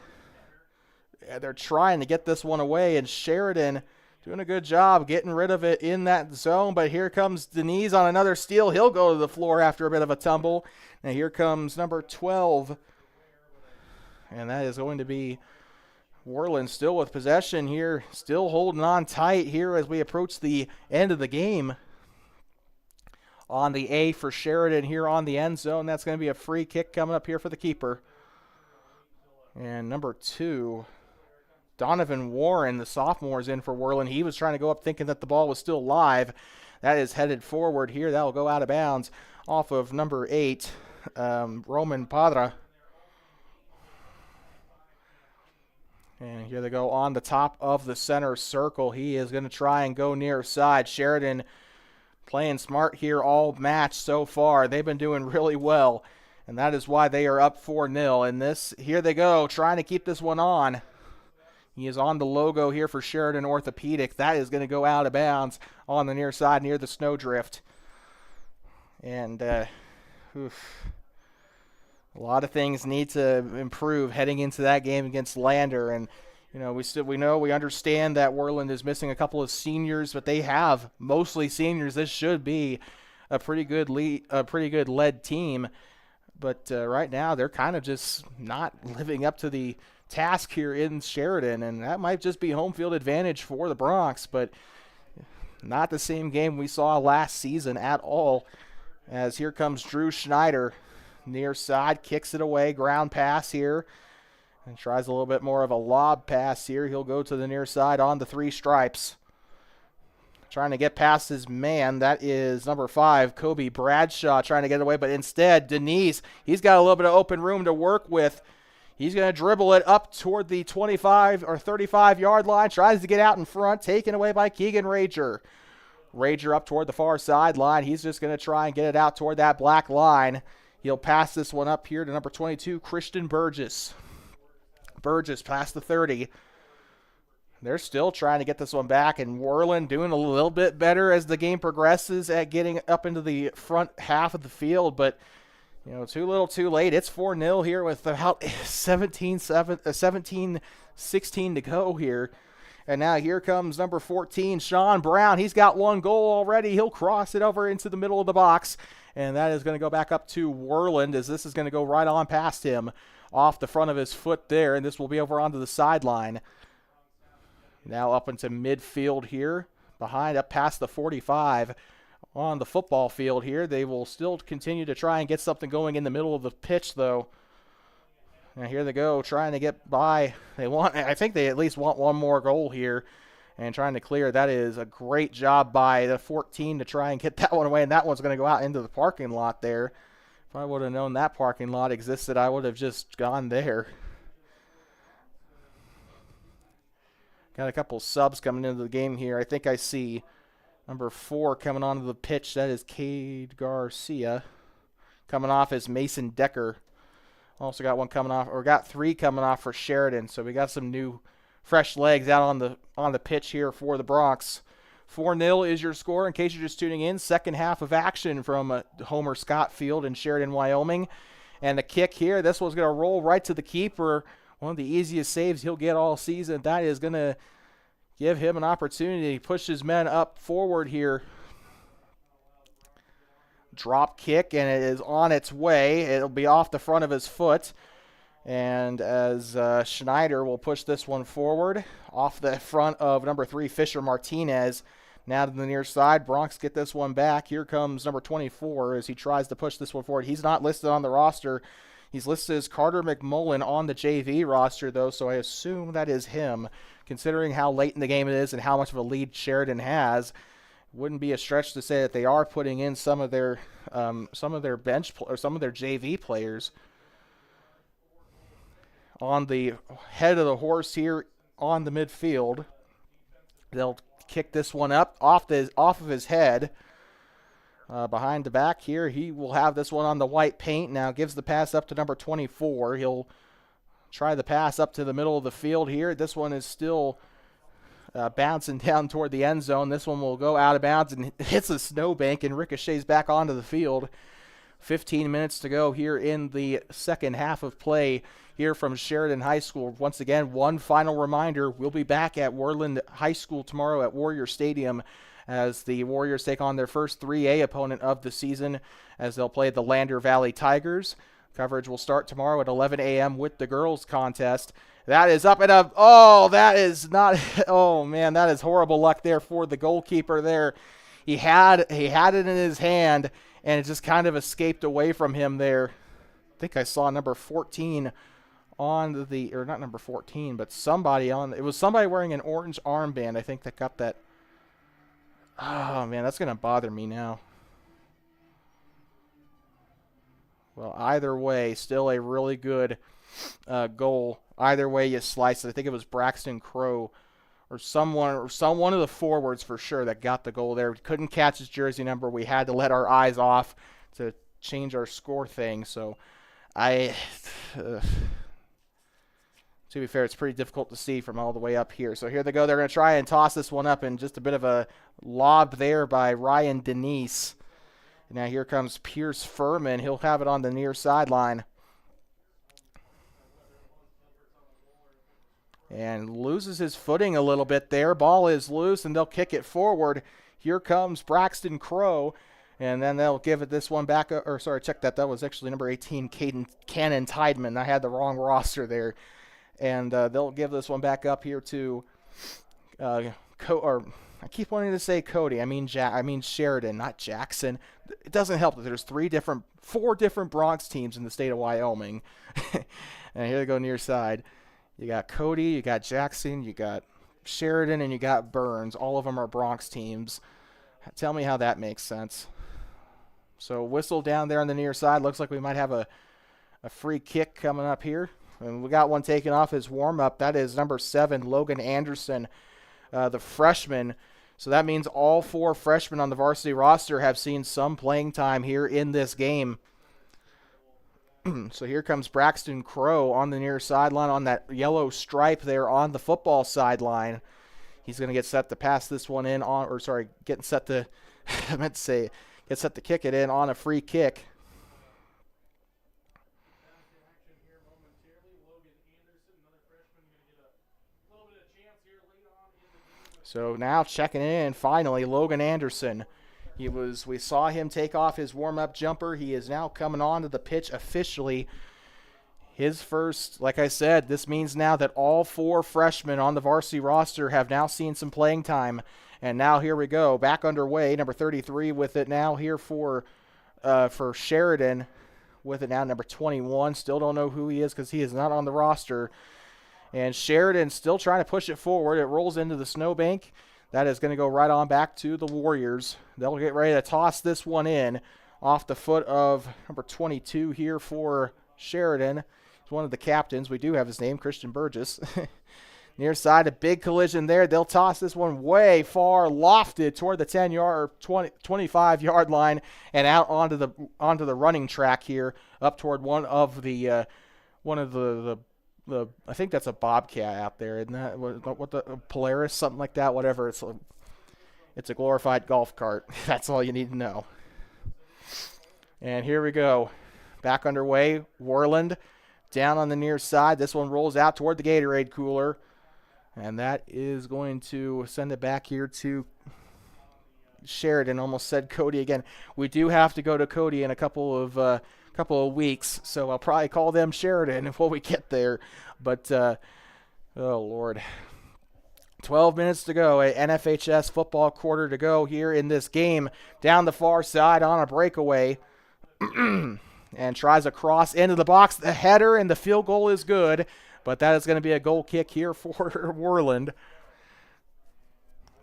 They're trying to get this one away, and Sheridan doing a good job getting rid of it in that zone. But here comes Denise on another steal. He'll go to the floor after a bit of a tumble. Now here comes number 12. And that is going to be Worland still with possession here, still holding on tight here as we approach the end of the game. On the A for Sheridan here on the end zone. That's going to be a free kick coming up here for the keeper. And number 2, Donovan Warren, the sophomore, is in for Worland. He was trying to go up thinking that the ball was still live. That is headed forward here. That will go out of bounds off of number 8, Roman Padra. And here they go on the top of the center circle. He is going to try and go near side. Sheridan playing smart here all match so far. They've been doing really well, and that is why they are up 4-0. And here they go, trying to keep this one on. He is on the logo here for Sheridan Orthopedic. That is going to go out of bounds on the near side near the snowdrift. And a lot of things need to improve heading into that game against Lander. And we understand that Worland is missing a couple of seniors, but they have mostly seniors. This should be a pretty good led team. But right now they're kind of just not living up to the task here in Sheridan, and that might just be home field advantage for the Bronx, but not the same game we saw last season at all. As here comes Drew Schneider, near side, kicks it away, ground pass here, and tries a little bit more of a lob pass here. He'll go to the near side on the 3 stripes. Trying to get past his man. That is number 5, Kobe Bradshaw, trying to get away, but instead, Denise, he's got a little bit of open room to work with. He's going to dribble it up toward the 25 or 35-yard line. Tries to get out in front. Taken away by Keegan Rager. Rager up toward the far sideline. He's just going to try and get it out toward that black line. He'll pass this one up here to number 22, Christian Burgess. Burgess past the 30. They're still trying to get this one back, and Worland doing a little bit better as the game progresses at getting up into the front half of the field, but too little too late. It's 4-0 here with about 17-16 to go here. And now here comes number 14, Sean Brown. He's got one goal already. He'll cross it over into the middle of the box, and that is going to go back up to Worland as this is going to go right on past him off the front of his foot there, and this will be over onto the sideline. Now up into midfield here, up past the 45 on the football field here. They will still continue to try and get something going in the middle of the pitch, though. Now here they go, trying to get by. I think they at least want one more goal here and trying to clear. That is a great job by the 14 to try and get that one away, and that one's going to go out into the parking lot there. If I would have known that parking lot existed, I would have just gone there. Got a couple subs coming into the game here. I think I see number 4 coming onto the pitch. That is Cade Garcia. Coming off is Mason Decker. Also got one coming off, or got 3 coming off for Sheridan. So we got some new fresh legs out on the pitch here for the Bronx. 4-0 is your score in case you're just tuning in. Second half of action from Homer Scott Field in Sheridan, Wyoming. And the kick here, this one's going to roll right to the keeper. One of the easiest saves he'll get all season. That is going to give him an opportunity to push his men up forward here. Drop kick, and it is on its way. It'll be off the front of his foot. And as Schneider will push this one forward off the front of number 3, Fisher Martinez. Now to the near side. Bronx get this one back. Here comes number 24 as he tries to push this one forward. He's not listed on the roster. He's listed as Carter McMullen on the JV roster, though, so I assume that is him. Considering how late in the game it is and how much of a lead Sheridan has, wouldn't be a stretch to say that they are putting in some of their bench or some of their JV players. On the head of the horse here on the midfield, they'll kick this one up off of his head. Behind the back here, he will have this one on the white paint. Now gives the pass up to number 24. He'll try the pass up to the middle of the field here. This one is still bouncing down toward the end zone. This one will go out of bounds and hits a snowbank and ricochets back onto the field. 15 minutes to go here in the second half of play here from Sheridan High School. Once again, one final reminder, we'll be back at Worland High School tomorrow at Warrior Stadium as the Warriors take on their first 3A opponent of the season as they'll play the Lander Valley Tigers. Coverage will start tomorrow at 11 a.m. with the girls contest. That is up and up. Oh, that is not. Oh, man, that is horrible luck there for the goalkeeper there. He had it in his hand, and it just kind of escaped away from him there. I think I saw number 14 on the, or not number 14, but somebody on, it was somebody wearing an orange armband, I think, that got that. Oh, man, that's going to bother me now. Well, either way, still a really good goal. Either way you slice it. I think it was Braxton Crow or one of the forwards for sure that got the goal there. We couldn't catch his jersey number. We had to let our eyes off to change our score thing. So to be fair, it's pretty difficult to see from all the way up here. So here they go. They're going to try and toss this one up, and just a bit of a lob there by Ryan Denise. Now here comes Pierce Furman. He'll have it on the near sideline. And loses his footing a little bit there. Ball is loose, and they'll kick it forward. Here comes Braxton Crow. And then they'll give it this one back. Check that. That was actually number 18, Cannon Tideman. I had the wrong roster there. And they'll give this one back up here to I keep wanting to say Cody. I mean Sheridan, not Jackson. It doesn't help that there's four different Bronx teams in the state of Wyoming. And here they go near side. You got Cody, you got Jackson, you got Sheridan, and you got Burns. All of them are Bronx teams. Tell me how that makes sense. So whistle down there on the near side. Looks like we might have a free kick coming up here. And we got one taken off his warm-up. That is number 7, Logan Anderson, the freshman. So that means all 4 freshmen on the varsity roster have seen some playing time here in this game. So here comes Braxton Crow on the near sideline on that yellow stripe there on the football sideline. He's going to get set to pass this one in on, or sorry, getting set to, I meant to say, get set to kick it in on a free kick. So now checking in, finally, Logan Anderson. We saw him take off his warm-up jumper. He is now coming onto the pitch officially. His first, like I said, this means now that all 4 freshmen on the varsity roster have now seen some playing time. And now here we go, back underway. Number 33 with it now here for Sheridan. With it now, number 21. Still don't know who he is because he is not on the roster. And Sheridan still trying to push it forward. It rolls into the snowbank. That is going to go right on back to the Warriors. They'll get ready to toss this one in off the foot of number 22 here for Sheridan. He's one of the captains. We do have his name, Christian Burgess. Near side, a big collision there. They'll toss this one way far, lofted toward the 10-yard, 25-yard line, and out onto the running track here, up toward one of the I think that's a Bobcat out there, isn't that? What the Polaris, something like that, whatever. It's a glorified golf cart. That's all you need to know. And here we go. Back underway. Worland down on the near side. This one rolls out toward the Gatorade cooler. And that is going to send it back here to Sheridan. Almost said Cody again. We do have to go to Cody in a couple of weeks, so I'll probably call them Sheridan before we get there. But, oh, Lord. 12 minutes to go. A NFHS football quarter to go here in this game. Down the far side on a breakaway. And tries a cross into the box. The header and the field goal is good. But that is going to be a goal kick here for Worland.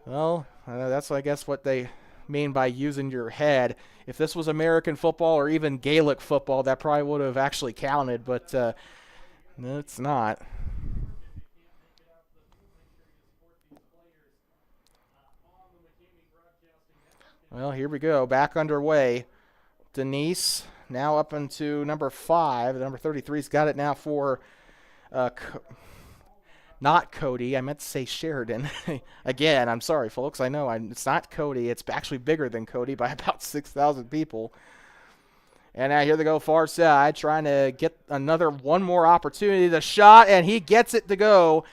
Well, that's, I guess, what they mean by using your head. If this was American football or even Gaelic football, that probably would have actually counted, but it's not. Well, here we go. Back underway. Denise now up into number 5. Number 33's got it now for not Cody. I meant to say Sheridan. Again, I'm sorry, folks. I know it's not Cody. It's actually bigger than Cody by about 6,000 people. And now here they go far side, trying to get one more opportunity. The shot, and he gets it to go.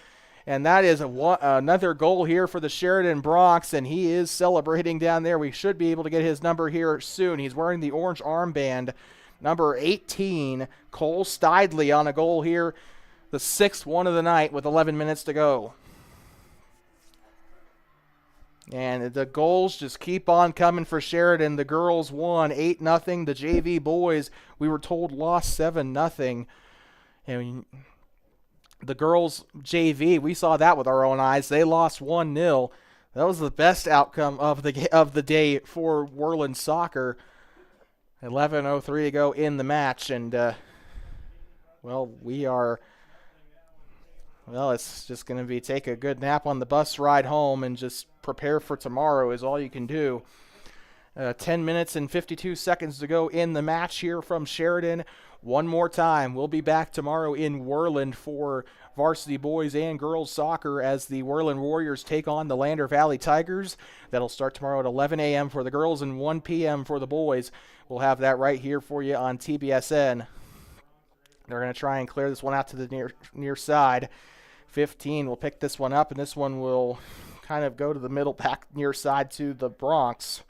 And that is another goal here for the Sheridan Bronx, and he is celebrating down there. We should be able to get his number here soon. He's wearing the orange armband. Number 18, Cole Stidley on a goal here. The 6th one of the night with 11 minutes to go. And the goals just keep on coming for Sheridan. The girls won 8-0. The JV boys, we were told, lost 7-0. And the girls JV, we saw that with our own eyes. They lost 1-0. That was the best outcome of the day for Worland soccer. 11:03 to go in the match, and it's just going to be take a good nap on the bus ride home and just prepare for tomorrow is all you can do. 10 minutes and 52 seconds to go in the match here from Sheridan. One more time, we'll be back tomorrow in Worland for varsity boys and girls soccer as the Worland Warriors take on the Lander Valley Tigers. That'll start tomorrow at 11 a.m. for the girls and 1 p.m. for the boys. We'll have that right here for you on TBSN. They're going to try and clear this one out to the near side. 15 will pick this one up, and this one will kind of go to the middle back near side to the Bronx.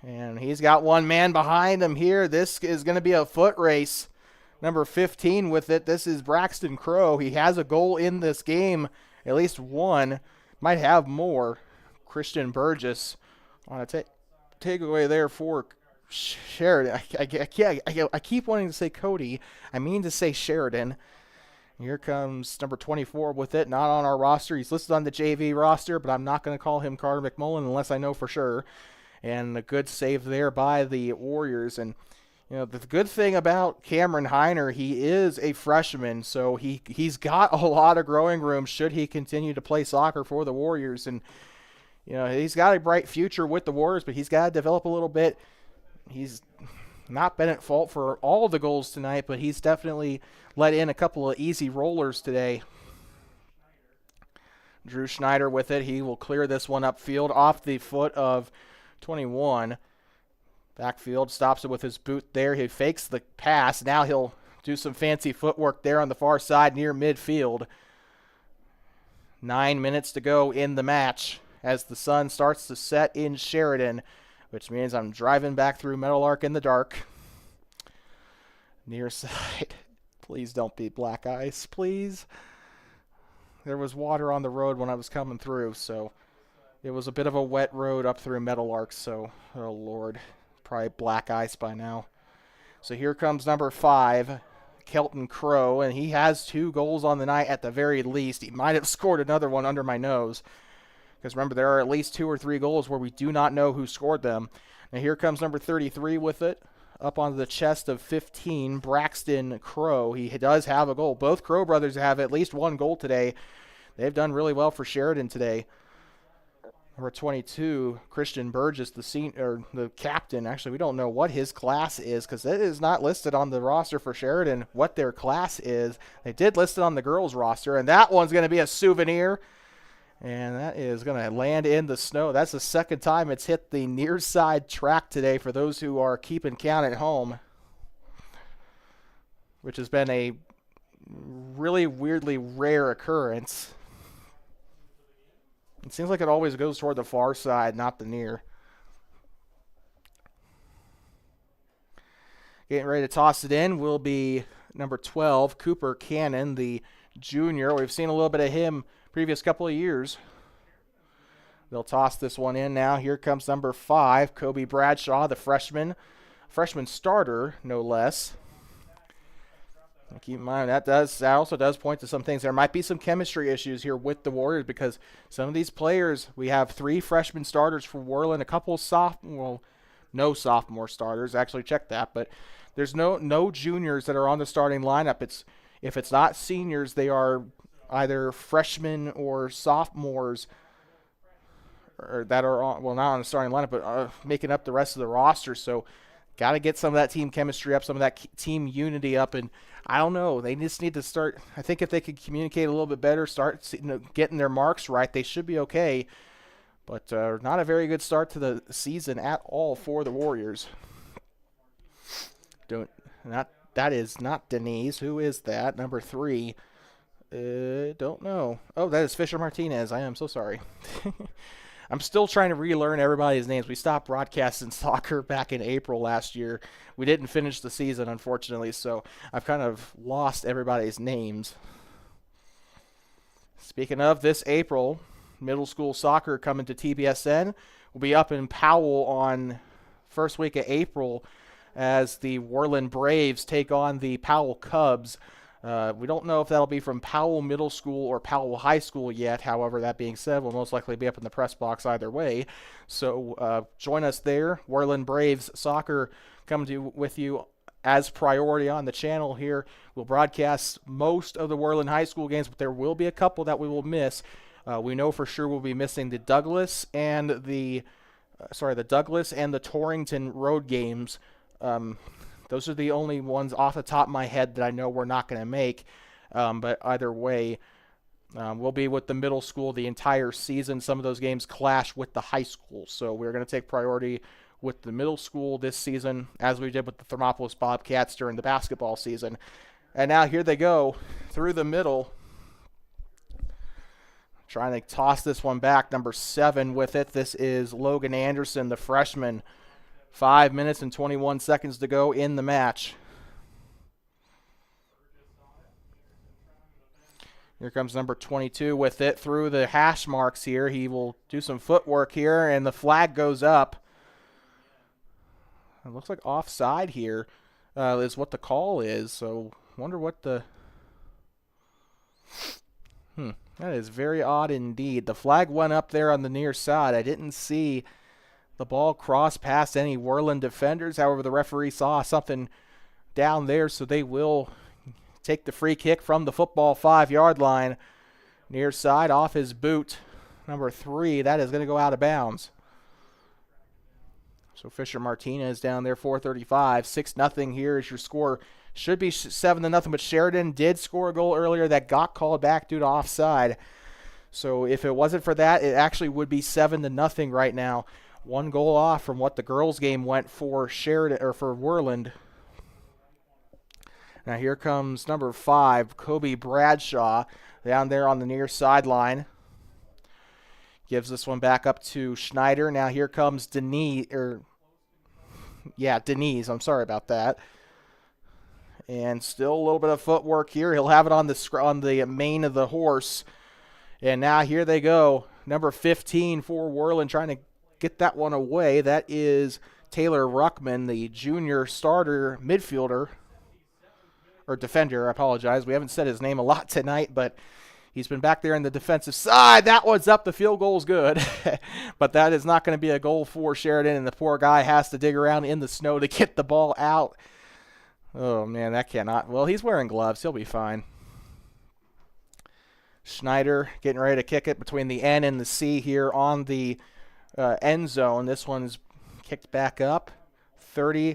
And he's got one man behind him here. This is going to be a foot race. Number 15 with it. This is Braxton Crow. He has a goal in this game, at least one. Might have more. Christian Burgess on a takeaway there for Sheridan. I keep wanting to say Cody. I mean to say Sheridan. Here comes number 24 with it. Not on our roster. He's listed on the JV roster, but I'm not going to call him Carter McMullen unless I know for sure. And a good save there by the Warriors. And The good thing about Cameron Heiner, he is a freshman, so he's got a lot of growing room should he continue to play soccer for the Warriors. And he's got a bright future with the Warriors, but he's got to develop a little bit. He's not been at fault for all of the goals tonight, but he's definitely let in a couple of easy rollers today. Drew Schneider with it. He will clear this one upfield off the foot of 21. Backfield, stops it with his boot there. He fakes the pass. Now he'll do some fancy footwork there on the far side near midfield. 9 minutes to go in the match as the sun starts to set in Sheridan, which means I'm driving back through Meadowlark in the dark. Near side. Please don't be black ice, please. There was water on the road when I was coming through, so it was a bit of a wet road up through Meadowlark, so, oh Lord, probably black ice by now. So here comes number 5, Kelton Crow, and he has 2 goals on the night at the very least. He might have scored another one under my nose, because remember, there are at least 2 or 3 goals where we do not know who scored them. Now here comes number 33 with it. Up onto the chest of 15, Braxton Crow. He does have a goal. Both Crow brothers have at least 1 goal today. They've done really well for Sheridan today. Number 22, Christian Burgess, the captain. Actually, we don't know what his class is because it is not listed on the roster for Sheridan what their class is. They did list it on the girls' roster, and that one's going to be a souvenir. And that is going to land in the snow. That's the second time it's hit the near side track today for those who are keeping count at home, which has been a really weirdly rare occurrence. It seems like it always goes toward the far side, not the near. Getting ready to toss it in will be number 12, Cooper Cannon, the junior. We've seen a little bit of him previous couple of years. They'll toss this one in now. Here comes number 5, Kobe Bradshaw, the freshman starter, no less. And keep in mind that also does point to some things. There might be some chemistry issues here with the Warriors because some of these players, we have 3 freshman starters for Worland, a couple no sophomore starters. Actually, check that, but there's no juniors that are on the starting lineup. If it's not seniors, they are either freshmen or sophomores or that are not on the starting lineup, but making up the rest of the roster. So got to get some of that team chemistry up, some of that team unity up. And I don't know, they just need to start. I think if they could communicate a little bit better, start getting their marks right, they should be okay. But not a very good start to the season at all for the Warriors. That is not Denise. Who is that? Number 3. Don't know. Oh, that is Fisher Martinez. I am so sorry. I'm still trying to relearn everybody's names. We stopped broadcasting soccer back in April last year. We didn't finish the season, unfortunately, so I've kind of lost everybody's names. Speaking of this April, middle school soccer coming to TBSN. We'll be up in Powell on first week of April as the Worland Braves take on the Powell Cubs. We don't know if that'll be from Powell Middle School or Powell High School yet. However, that being said, we'll most likely be up in the press box either way. So join us there. Worland Braves soccer coming with you as priority on the channel here. We'll broadcast most of the Worland High School games, but there will be a couple that we will miss. We know for sure we'll be missing the Douglas and the Torrington road games. Those are the only ones off the top of my head that I know we're not going to make. But either way, we'll be with the middle school the entire season. Some of those games clash with the high school. So we're going to take priority with the middle school this season, as we did with the Thermopolis Bobcats during the basketball season. And now here they go through the middle. Trying to toss this one back. Number 7 with it. This is Logan Anderson, the freshman. 5 minutes and 21 seconds to go in the match. Here comes number 22 with it through the hash marks here. He will do some footwork here, and the flag goes up. It looks like offside here is what the call is. So wonder what the... That is very odd indeed. The flag went up there on the near side. I didn't see the ball crossed past any Worland defenders. However, the referee saw something down there, so they will take the free kick from the football 5-yard line. Near side off his boot, number 3. That is going to go out of bounds. So Fisher Martinez down there, 4:35. 6-0 here is your score. Should be 7-0, but Sheridan did score a goal earlier that got called back due to offside. So if it wasn't for that, it actually would be 7-0 right now. 1 goal off from what the girls' game went for Sheridan or for Worland. Now here comes number 5, Kobe Bradshaw, down there on the near sideline. Gives this one back up to Schneider. Now here comes Denise. Denise. I'm sorry about that. And still a little bit of footwork here. He'll have it on the mane of the horse. And now here they go. Number 15 for Worland trying to get that one away. That is Taylor Ruckman, the junior starter midfielder. Or defender, I apologize. We haven't said his name a lot tonight, but he's been back there in the defensive side. That one's up. The field goal's good. But that is not going to be a goal for Sheridan, and the poor guy has to dig around in the snow to get the ball out. Oh, man, that cannot. Well, he's wearing gloves. He'll be fine. Schneider getting ready to kick it between the N and the C here on the end zone. This one's kicked back up. Down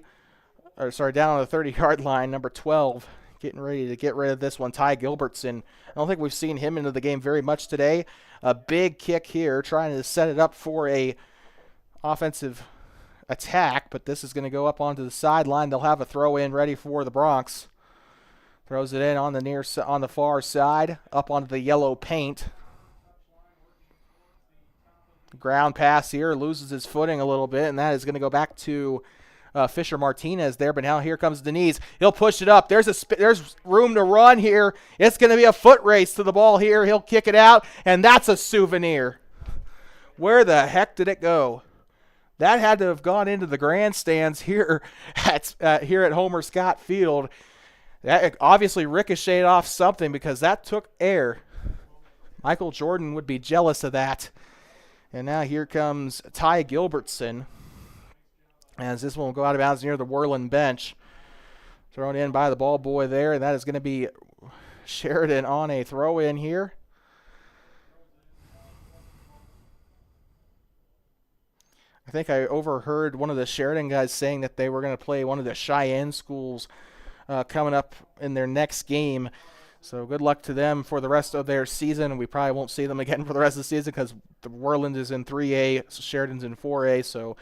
on the 30-yard line, number 12. Getting ready to get rid of this one, Ty Gilbertson. I don't think we've seen him into the game very much today. A big kick here, trying to set it up for a offensive attack, but this is going to go up onto the sideline. They'll have a throw-in ready for the Bronx. Throws it in on the far side, up onto the yellow paint. Ground pass here, loses his footing a little bit, and that is going to go back to Fisher Martinez there, but now here comes Denise. He'll push it up. There's room to run here. It's going to be a foot race to the ball here. He'll kick it out, and that's a souvenir. Where the heck did it go? That had to have gone into the grandstands here at Homer Scott Field. That obviously ricocheted off something because that took air. Michael Jordan would be jealous of that. And now here comes Ty Gilbertson, as this one will go out of bounds near the Worland bench. Thrown in by the ball boy there, and that is going to be Sheridan on a throw-in here. I think I overheard one of the Sheridan guys saying that they were going to play one of the Cheyenne schools coming up in their next game. So good luck to them for the rest of their season. We probably won't see them again for the rest of the season because the Worland is in 3A, Sheridan's in 4A, so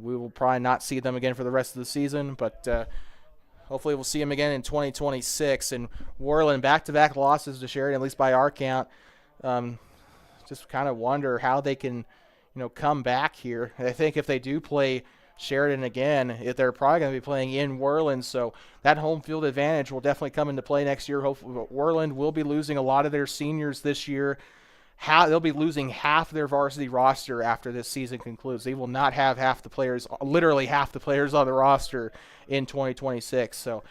we will probably not see them again for the rest of the season, but hopefully we'll see them again in 2026. And Worland, back-to-back losses to Sheridan, at least by our count. Just kind of wonder how they can, come back here. I think if they do play Sheridan again, they're probably going to be playing in Worland, so that home field advantage will definitely come into play next year. Hopefully, Worland will be losing a lot of their seniors this year. They'll be losing half their varsity roster after this season concludes. They will not have literally half the players on the roster in 2026. So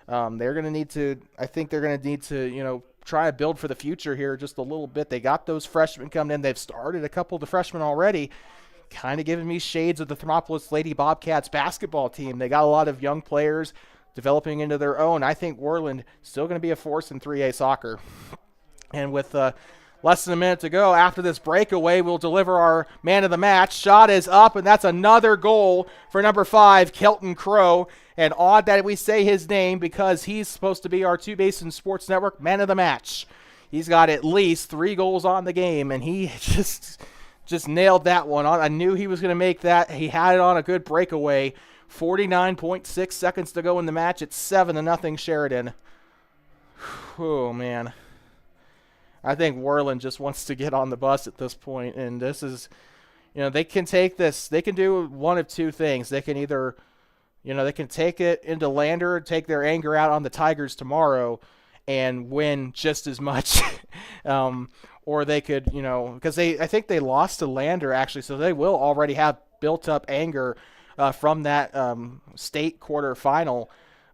they're going to need to, try to build for the future here just a little bit. They got those freshmen coming in. They've started a couple of the freshmen already, kind of giving me shades of the Thermopolis Lady Bobcats basketball team. They got a lot of young players developing into their own. I think Worland still going to be a force in 3A soccer. And with less than a minute to go after this breakaway, we'll deliver our man of the match. Shot is up, and that's another goal for number 5, Kelton Crow. And odd that we say his name because he's supposed to be our Two Basin Sports Network man of the match. He's got at least 3 goals on the game, and he just nailed that one. I knew he was going to make that. He had it on a good breakaway. 49.6 seconds to go in the match. It's 7-0 Sheridan. Oh, man. I think Worland just wants to get on the bus at this point, and this is, they can take this. They can do one of two things. They can either, they can take it into Lander, take their anger out on the Tigers tomorrow, and win just as much. Or they could, because I think they lost to Lander, actually, so they will already have built up anger from that state quarterfinal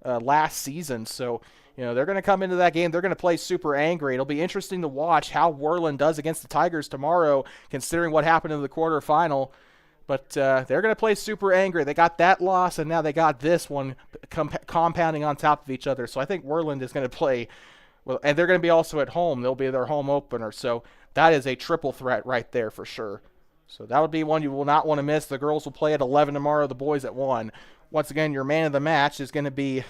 last season. So, they're going to come into that game. They're going to play super angry. It'll be interesting to watch how Worland does against the Tigers tomorrow, considering what happened in the quarterfinal. But they're going to play super angry. They got that loss, and now they got this one compounding on top of each other. So I think Worland is going to play well, and they're going to be also at home. They'll be their home opener. So that is a triple threat right there for sure. So that would be one you will not want to miss. The girls will play at 11 tomorrow, the boys at 1. Once again, your man of the match is going to be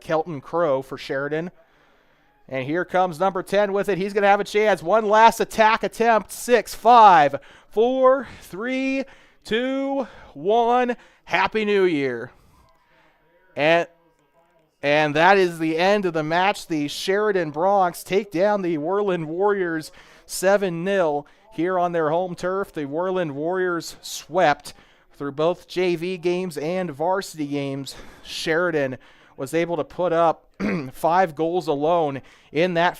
Kelton Crow for Sheridan. And here comes number 10 with it. He's going to have a chance. One last attack attempt. 6, 5, 4, 3, 2, 1. Happy New Year. And that is the end of the match. The Sheridan Broncs take down the Worland Warriors 7-0 here on their home turf. The Worland Warriors swept through both JV games and varsity games. Sheridan was able to put up 5 goals alone in that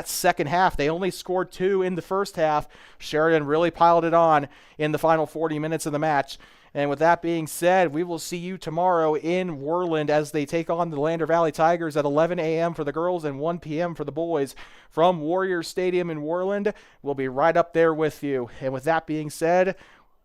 second half. They only scored 2 in the first half. Sheridan really piled it on in the final 40 minutes of the match. And with that being said, we will see you tomorrow in Worland as they take on the Lander Valley Tigers at 11 a.m. for the girls and 1 p.m. for the boys from Warriors Stadium in Worland. We'll be right up there with you. And with that being said,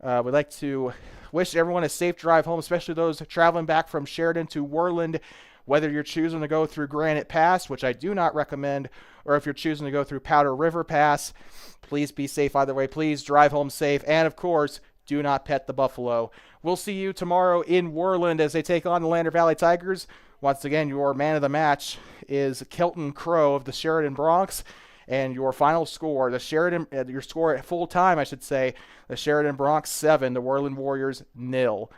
we'd like to wish everyone a safe drive home, especially those traveling back from Sheridan to Worland, whether you're choosing to go through Granite Pass, which I do not recommend, or if you're choosing to go through Powder River Pass. Please be safe either way. Please drive home safe. And, of course, do not pet the buffalo. We'll see you tomorrow in Worland as they take on the Lander Valley Tigers. Once again, your man of the match is Kelton Crow of the Sheridan Broncs. And your final score, your score at full time, I should say, the Sheridan Broncs 7, the Worland Warriors 0.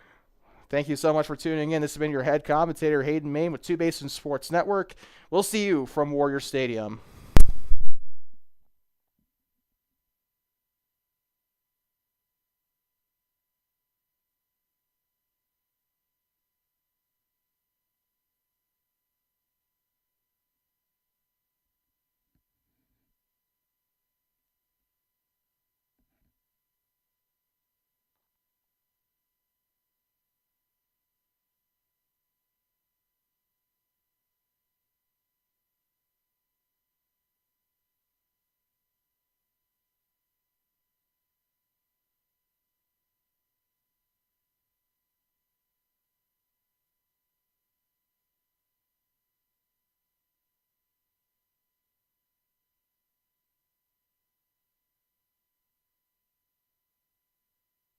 Thank you so much for tuning in. This has been your head commentator, Hayden Main with Two Basins Sports Network. We'll see you from Warrior Stadium.